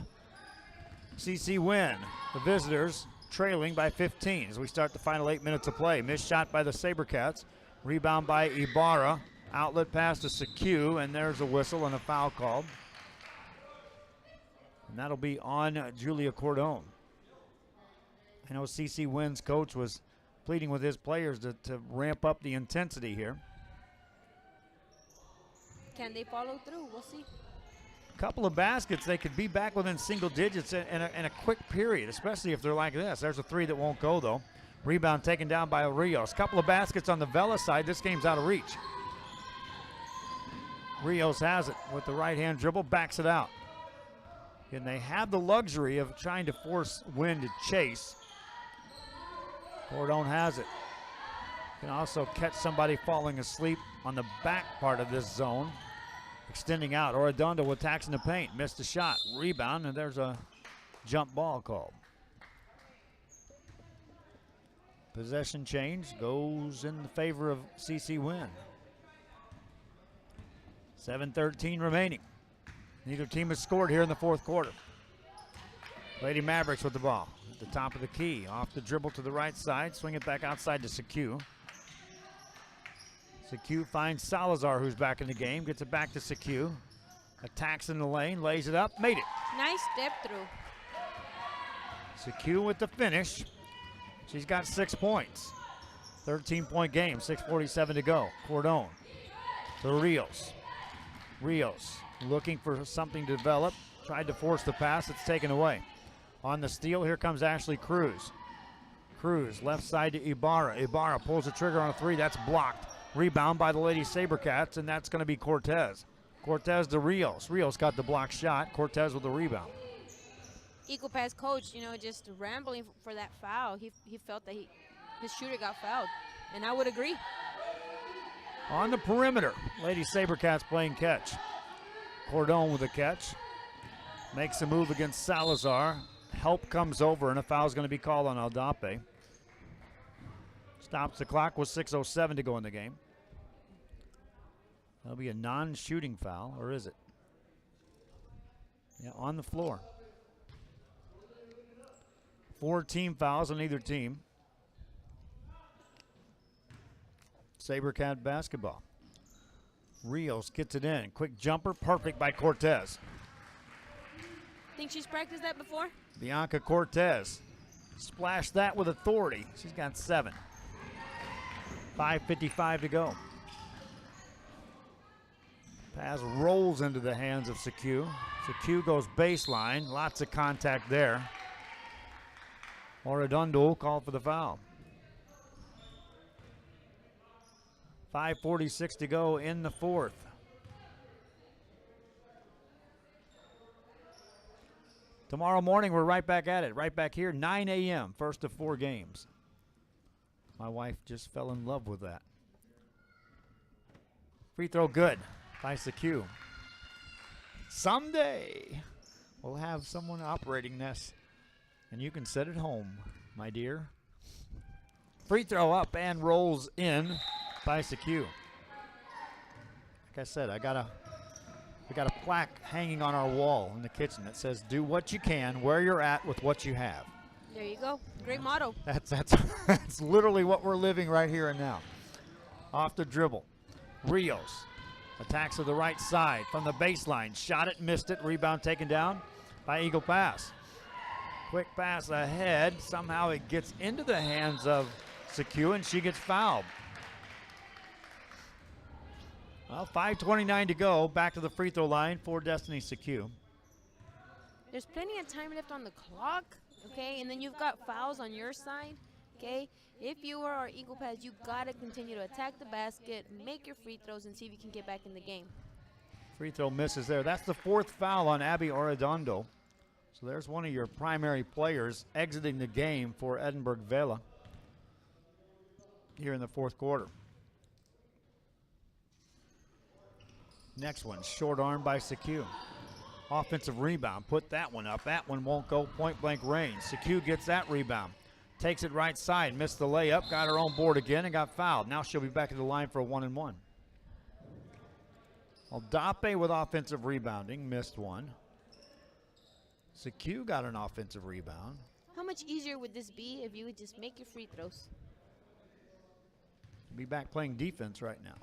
CC Winn, the visitors, trailing by 15 as we start the final 8 minutes of play. Missed shot by the Sabercats. Rebound by Ibarra. Outlet pass to Sekou, and there's a whistle and a foul called. And that'll be on Julia Cordone. I know CC Winn's coach was pleading with his players to ramp up the intensity here. Can they follow through? We'll see. Couple of baskets, they could be back within single digits in a quick period, especially if they're like this. There's a 3 that won't go, though. Rebound taken down by Rios. Couple of baskets on the Vela side. This game's out of reach. Rios has it with the right-hand dribble, backs it out. And they have the luxury of trying to force Winn to chase. Cordone has it. Can also catch somebody falling asleep on the back part of this zone. Extending out. Arredondo attacks in the paint. Missed the shot. Rebound, and there's a jump ball called. Possession change goes in the favor of CC Winn. 7:13 remaining. Neither team has scored here in the fourth quarter. Lady Mavericks with the ball. At the top of the key. Off the dribble to the right side. Swing it back outside to Sekou. Sekou finds Salazar, who's back in the game. Gets it back to Sekou. Attacks in the lane. Lays it up. Made it. Nice step through. Sekou with the finish. She's got 6 points. 13-point game. 6:47 to go. Cordone to Rios. Rios looking for something to develop. Tried to force the pass. It's taken away. On the steal, here comes Ashley Cruz. Cruz, left side to Ibarra. Ibarra pulls the trigger on a 3. That's blocked. Rebound by the Lady Sabercats, and that's going to be Cortez. Cortez to Rios. Rios got the block shot. Cortez with the rebound. Eagle Pass coach, just rambling for that foul. He felt that his shooter got fouled, and I would agree. On the perimeter, Lady Sabercats playing catch. Cordone with a catch. Makes a move against Salazar. Help comes over, and a foul's going to be called on Aldape. Stops the clock with 6:07 to go in the game. That'll be a non-shooting foul, or is it? Yeah, on the floor. 4 team fouls on either team. Sabercat basketball. Rios gets it in. Quick jumper, perfect by Cortez. Think she's practiced that before? Bianca Cortez splashed that with authority. She's got 7. 5:55 to go. Pass rolls into the hands of Sekou. Sekou goes baseline. Lots of contact there. Arredondo called for the foul. 5:46 to go in the fourth. Tomorrow morning, we're right back at it. Right back here, 9 a.m., first of 4 games. My wife just fell in love with that. Free throw good by Sekou. Someday, we'll have someone operating this, and you can sit at home, my dear. Free throw up and rolls in by Sekou. Like I said, we got a plaque hanging on our wall in the kitchen that says, "Do what you can, where you're at with what you have." There you go. Great motto. That's literally what we're living right here and now. Off the dribble. Rios attacks to the right side from the baseline. Shot it, missed it. Rebound taken down by Eagle Pass. Quick pass ahead. Somehow it gets into the hands of Sekou, and she gets fouled. Well, 5:29 to go. Back to the free throw line for Destiny Sekou. There's plenty of time left on the clock, okay? And then you've got fouls on your side, okay? If you are our Eagle Pass, you got to continue to attack the basket, make your free throws, and see if you can get back in the game. Free throw misses there. That's the 4th foul on Abby Arredondo. So there's one of your primary players exiting the game for Edinburg Vela here in the 4th quarter. Next one, short arm by Sekou. Offensive rebound, put that one up. That one won't go point blank range. Sekou gets that rebound. takes it right side, missed the layup, got her own board again, and got fouled. Now she'll be back at the line for a 1-and-1. Aldape with offensive rebounding, missed one. Sekou got an offensive rebound. How much easier would this be if you would just make your free throws? Be back playing defense right now.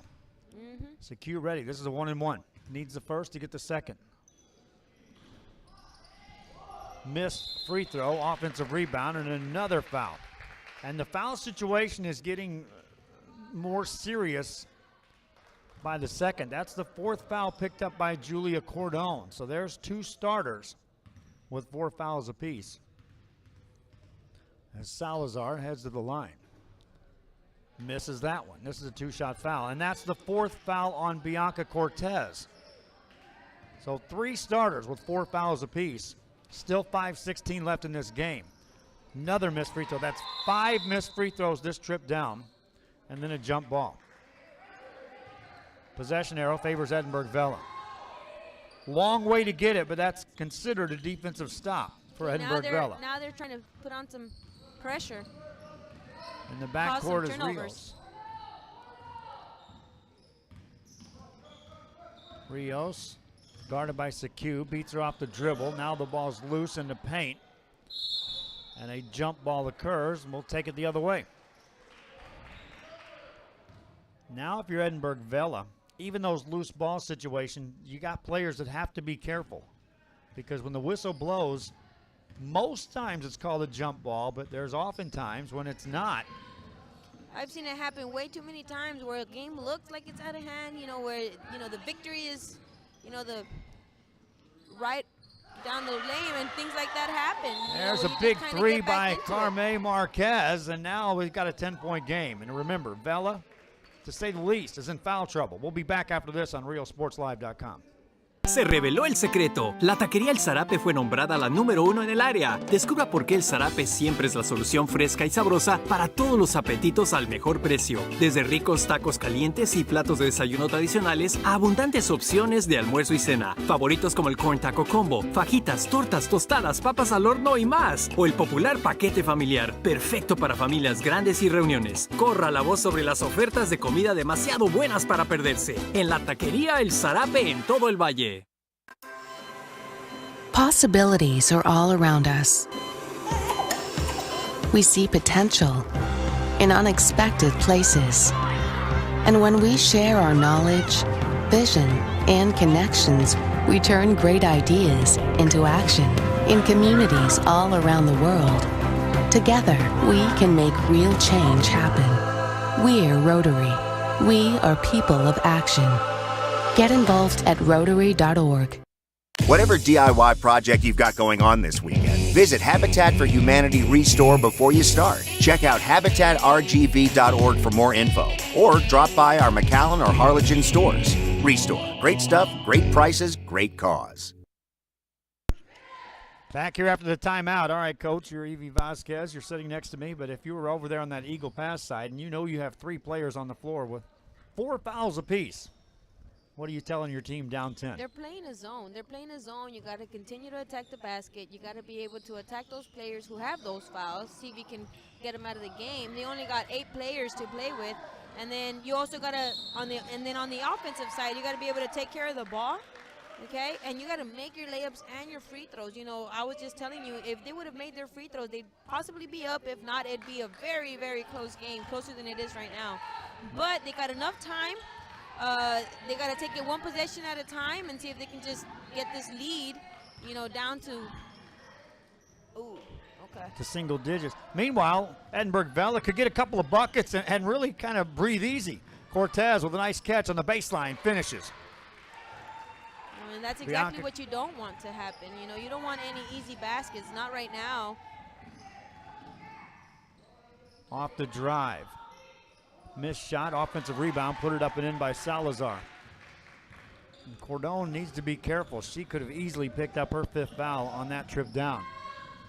Sekou ready. This is a 1-and-1. Needs the first to get the second. Missed free throw, offensive rebound, and another foul. And the foul situation is getting more serious by the second. That's the fourth foul picked up by Julia Cordone. So there's 2 starters with 4 fouls apiece. As Salazar heads to the line. Misses that one. This is a 2-shot foul. And that's the 4th foul on Bianca Cortez. So 3 starters with 4 fouls apiece. Still 5:16 left in this game. Another missed free throw. That's 5 missed free throws this trip down. And then a jump ball. Possession arrow favors Edinburg Vela. Long way to get it, but that's considered a defensive stop for Edinburg Vela. Now they're trying to put on some pressure. In the backcourt is Rios. Rios, guarded by Sekou, beats her off the dribble. Now the ball's loose in the paint. And a jump ball occurs, and we'll take it the other way. Now if you're Edinburg Vela, even those loose ball situations, you got players that have to be careful. Because when the whistle blows, most times it's called a jump ball, but there's often times when it's not. I've seen it happen way too many times where a game looks like it's out of hand, where, the victory is, the right down the lane and things like that happen. There's a big 3 by Carme Marquez, and now we've got a 10-point game. And remember, Vela, to say the least, is in foul trouble. We'll be back after this on RealSportsLive.com. Se reveló el secreto. La taquería El Zarape fue nombrada la número 1 en el área. Descubra por qué El Zarape siempre es la solución fresca y sabrosa para todos los apetitos al mejor precio. Desde ricos tacos calientes y platos de desayuno tradicionales a abundantes opciones de almuerzo y cena. Favoritos como el Corn Taco Combo, fajitas, tortas, tostadas, papas al horno y más. O el popular paquete familiar, perfecto para familias grandes y reuniones. Corra la voz sobre las ofertas de comida demasiado buenas para perderse. En la taquería El Zarape en todo el valle. Possibilities are all around us. We see potential in unexpected places. And when we share our knowledge, vision, and connections, we turn great ideas into action in communities all around the world. Together, we can make real change happen. We're Rotary. We are people of action. Get involved at Rotary.org. Whatever DIY project you've got going on this weekend, visit Habitat for Humanity Restore before you start. Check out habitatrgv.org for more info, or drop by our McAllen or Harlingen stores. Restore. Great stuff, great prices, great cause. Back here after the timeout. All right, Coach, you're Evie Vasquez. You're sitting next to me, but if you were over there on that Eagle Pass side and you have 3 players on the floor with 4 fouls apiece, what are you telling your team down 10? They're playing a zone. You got to continue to attack the basket. You got to be able to attack those players who have those fouls, see if you can get them out of the game. They only got 8 players to play with. And then you also got to, on the offensive side, you got to be able to take care of the ball, okay? And you got to make your layups and your free throws. I was just telling you, if they would have made their free throws, they'd possibly be up. If not, it'd be a very, very close game, closer than it is right now. But they got enough time. They got to take it one possession at a time and see if they can just get this lead, down to, to single digits. Meanwhile, Edinburg Vela could get a couple of buckets and really kind of breathe easy. Cortez with a nice catch on the baseline, finishes. And that's exactly what you don't want to happen. You don't want any easy baskets, not right now. Off the drive. Missed shot, offensive rebound, put it up and in by Salazar. And Cordone needs to be careful. She could have easily picked up her 5th foul on that trip down.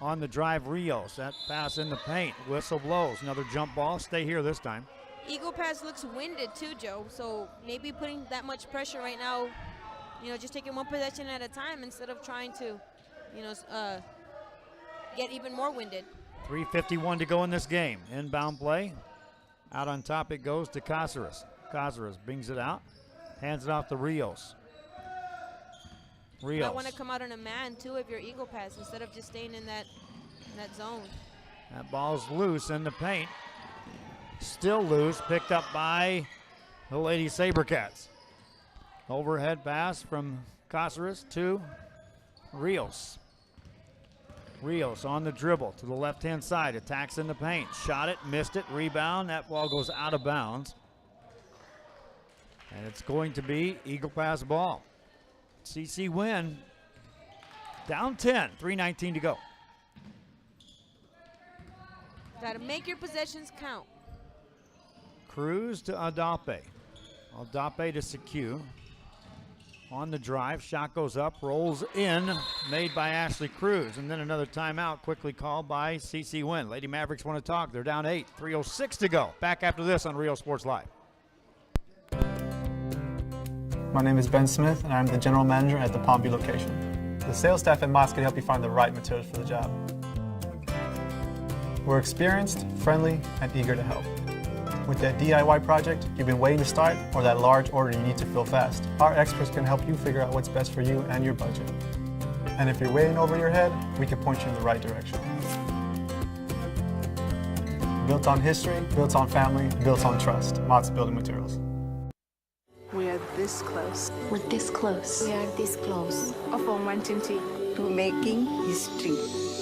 On the drive, Rios, that pass in the paint. Whistle blows, another jump ball. Stay here this time. Eagle Pass looks winded too, Joe, so maybe putting that much pressure right now, just taking one possession at a time instead of trying to, get even more winded. 3:51 to go in this game. Inbound play. Out on top it goes to Cáceres. Cáceres brings it out. Hands it off to Rios. You might want to come out on a man, too, if you're Eagle Pass, instead of just staying in that zone. That ball's loose in the paint. Still loose. Picked up by the Lady Sabercats. Overhead pass from Cáceres to Rios. Rios on the dribble to the left-hand side. Attacks in the paint. Shot it, missed it, rebound. That ball goes out of bounds. And it's going to be Eagle Pass ball. CC Winn down 10, 3:19 to go. Got to make your possessions count. Cruz to Adape. Adape to Sekou. On the drive, shot goes up, rolls in, made by Ashley Cruz. And then another timeout quickly called by CC Winn. Lady Mavericks want to talk. They're down 8, 3:06 to go. Back after this on Real Sports Live. My name is Ben Smith, and I'm the general manager at the Palmview location. The sales staff at Mott's can help you find the right materials for the job. We're experienced, friendly, and eager to help. With that DIY project you've been waiting to start, or that large order you need to fill fast, our experts can help you figure out what's best for you and your budget. And if you're way in over your head, we can point you in the right direction. Built on history, built on family, built on trust. Mott's Building Materials. We are this close. We're this close. We are this close of wanting to making history.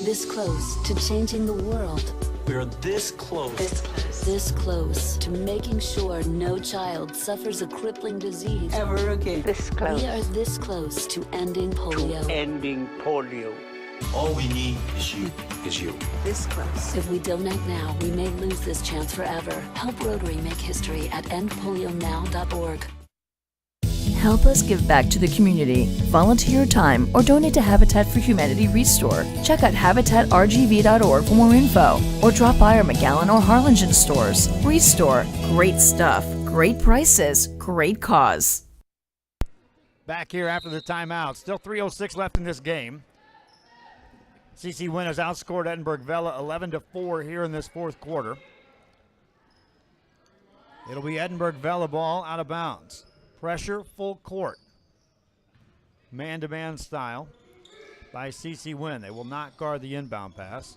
This close to changing the world. We are this close. This close. This close to making sure no child suffers a crippling disease Ever again. This close. We are this close to ending polio. Ending polio. All we need is you. This close. If we don't act now, we may lose this chance forever. Help Rotary make history at endpolionow.org. Help us give back to the community. Volunteer your time or donate to Habitat for Humanity Restore. Check out habitatrgv.org for more info or drop by our McAllen or Harlingen stores. Restore. Great stuff. Great prices. Great cause. Back here after the timeout. Still 3:06 left in this game. CC Winn has outscored Edinburg Vela 11-4 here in this fourth quarter. It'll be Edinburg Vela ball out of bounds. Pressure, full court. Man-to-man style by CC Winn. They will not guard the inbound pass.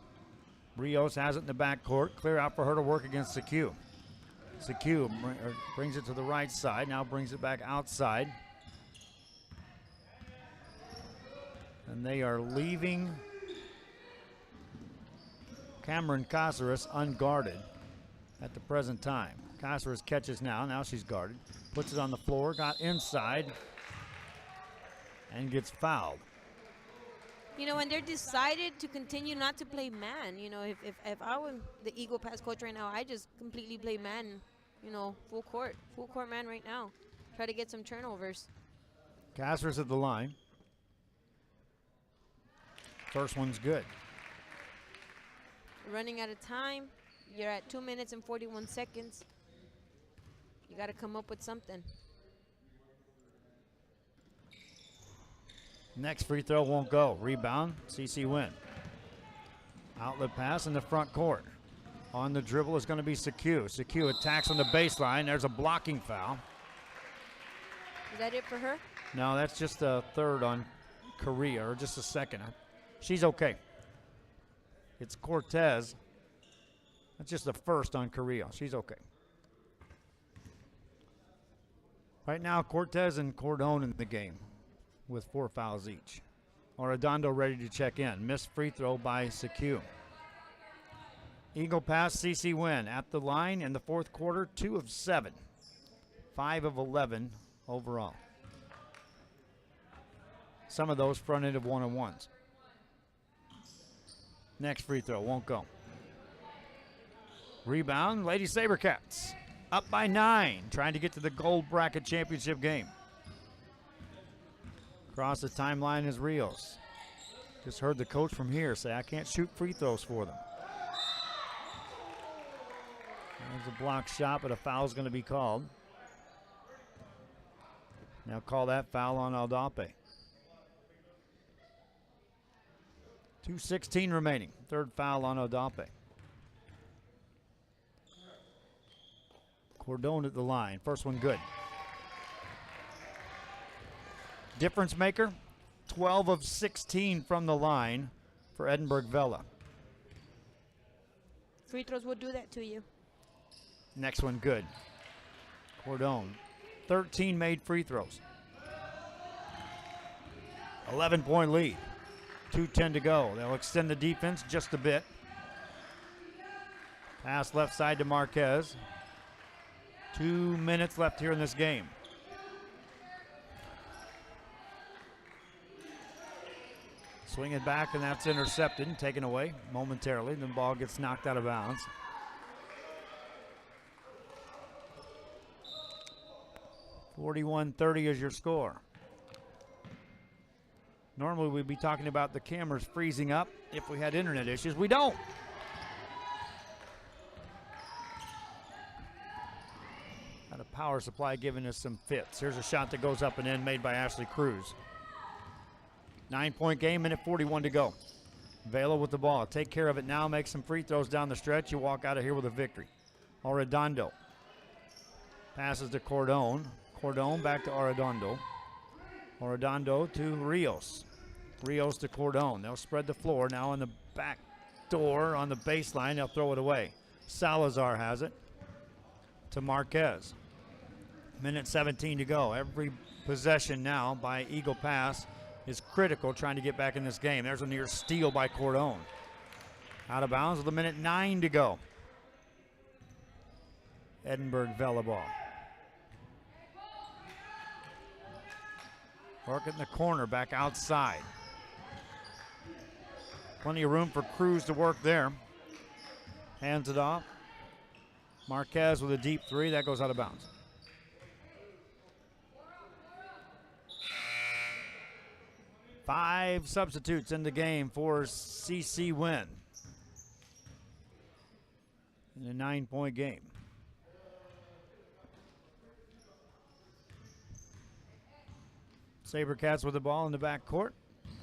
Rios has it in the backcourt. Clear out for her to work against Sekou. Sekou brings it to the right side. Now brings it back outside. And they are leaving Cameron Cáceres unguarded at the present time. Cáceres catches now. Now she's guarded. Puts it on the floor, got inside, and gets fouled. You know, and they're decided to continue not to play man. You know, if I were the Eagle Pass coach right now, I just completely play man, you know, full court man right now. Try to get some turnovers. Cáceres at the line. First one's good. Running out of time. You're at 2 minutes and 41 seconds. You got to come up with something. Next free throw won't go. Rebound, CC Winn. Outlet pass in the front court. On the dribble is going to be Sekou. Sekou attacks on the baseline. There's a blocking foul. Is that it for her? No, that's just a third on Korea, or just a second. She's okay. It's Cortez. That's just the first on Korea. She's okay. Right now, Cortez and Cordone in the game with 4 fouls each. Arredondo ready to check in. Missed free throw by Sekou. Eagle Pass, CC Winn at the line in the fourth quarter, 2 of 7. 5 of 11 overall. Some of those front end of one-on-ones. Next free throw won't go. Rebound, Lady Sabercats. Up by 9, trying to get to the gold bracket championship game. Across the timeline is Rios. Just heard the coach from here say, I can't shoot free throws for them. There's a block shot, but a foul's going to be called. Now call that foul on Aldape. 2:16 remaining. Third foul on Odape. Cordone at the line. First one good. Difference maker, 12 of 16 from the line for Edinburg Vela. Free throws will do that to you. Next one good. Cordone, 13 made free throws. 11-point lead. 2:10 to go. They'll extend the defense just a bit. Pass left side to Marquez. 2 minutes left here in this game. Swing it back, and that's intercepted and taken away momentarily. The ball gets knocked out of bounds. .41-30 is your score. Normally we'd be talking about the cameras freezing up if we had internet issues. We don't. Got a power supply giving us some fits. Here's a shot that goes up and in, made by Ashley Cruz. 9-point game, minute 41 to go. Vela with the ball. Take care of it now. Make some free throws down the stretch. You walk out of here with a victory. Arredondo passes to Cordone. Cordone back to Arredondo. Arredondo to Rios. Rios to Cordone. They'll spread the floor now on the back door on the baseline. They'll throw it away. Salazar has it to Marquez. Minute 17 to go. Every possession now by Eagle Pass is critical trying to get back in this game. There's a near steal by Cordone. Out of bounds with a minute 9 to go. Edinburg Vela ball. Work it in the corner, back outside. Plenty of room for Cruz to work there. Hands it off. Marquez with a deep three. That goes out of bounds. Five substitutes in the game for CC Winn in a 9-point game. Sabercats with the ball in the back court.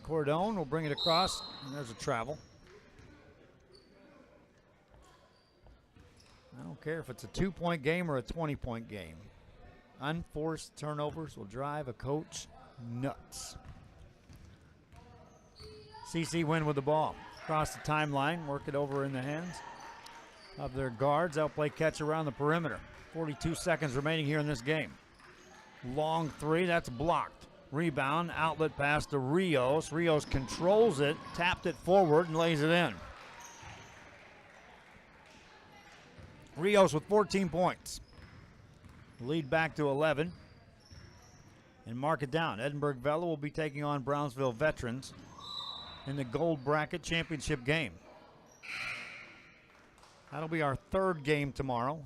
Cordone will bring it across, and there's a travel. I don't care if it's a 2-point game or a 20-point game. Unforced turnovers will drive a coach nuts. CC Winn with the ball. Across the timeline, work it over in the hands of their guards. They'll play catch around the perimeter. 42 seconds remaining here in this game. Long three, that's blocked. Rebound, outlet pass to Rios. Rios controls it, tapped it forward, and lays it in. Rios with 14 points. Lead back to 11. And mark it down. Edinburg Vela will be taking on Brownsville Veterans in the Gold Bracket Championship game. That'll be our third game tomorrow.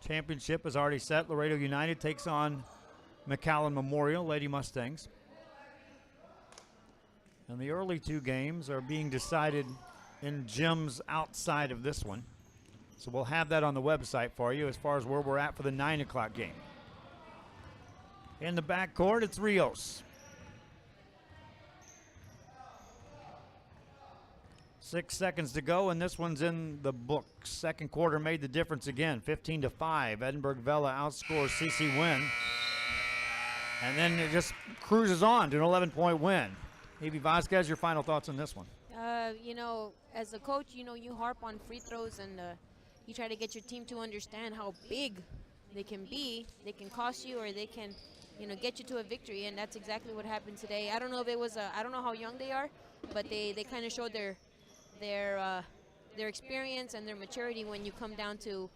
Championship is already set. Laredo United takes on McAllen Memorial, Lady Mustangs. And the early two games are being decided in gyms outside of this one. So we'll have that on the website for you as far as where we're at for the 9 o'clock game. In the backcourt, it's Rios. 6 seconds to go, and this one's in the books. Second quarter made the difference again, 15-5. Edinburg Vela outscores CC Winn. And then it just cruises on to an 11-point win. Evie Vasquez, your final thoughts on this one? You know, as a coach, you know, you harp on free throws and you try to get your team to understand how big they can be. They can cost you or they can, you know, get you to a victory, and that's exactly what happened today. I don't know if it was I don't know how young they are, but they kind of showed their experience and their maturity when you come down to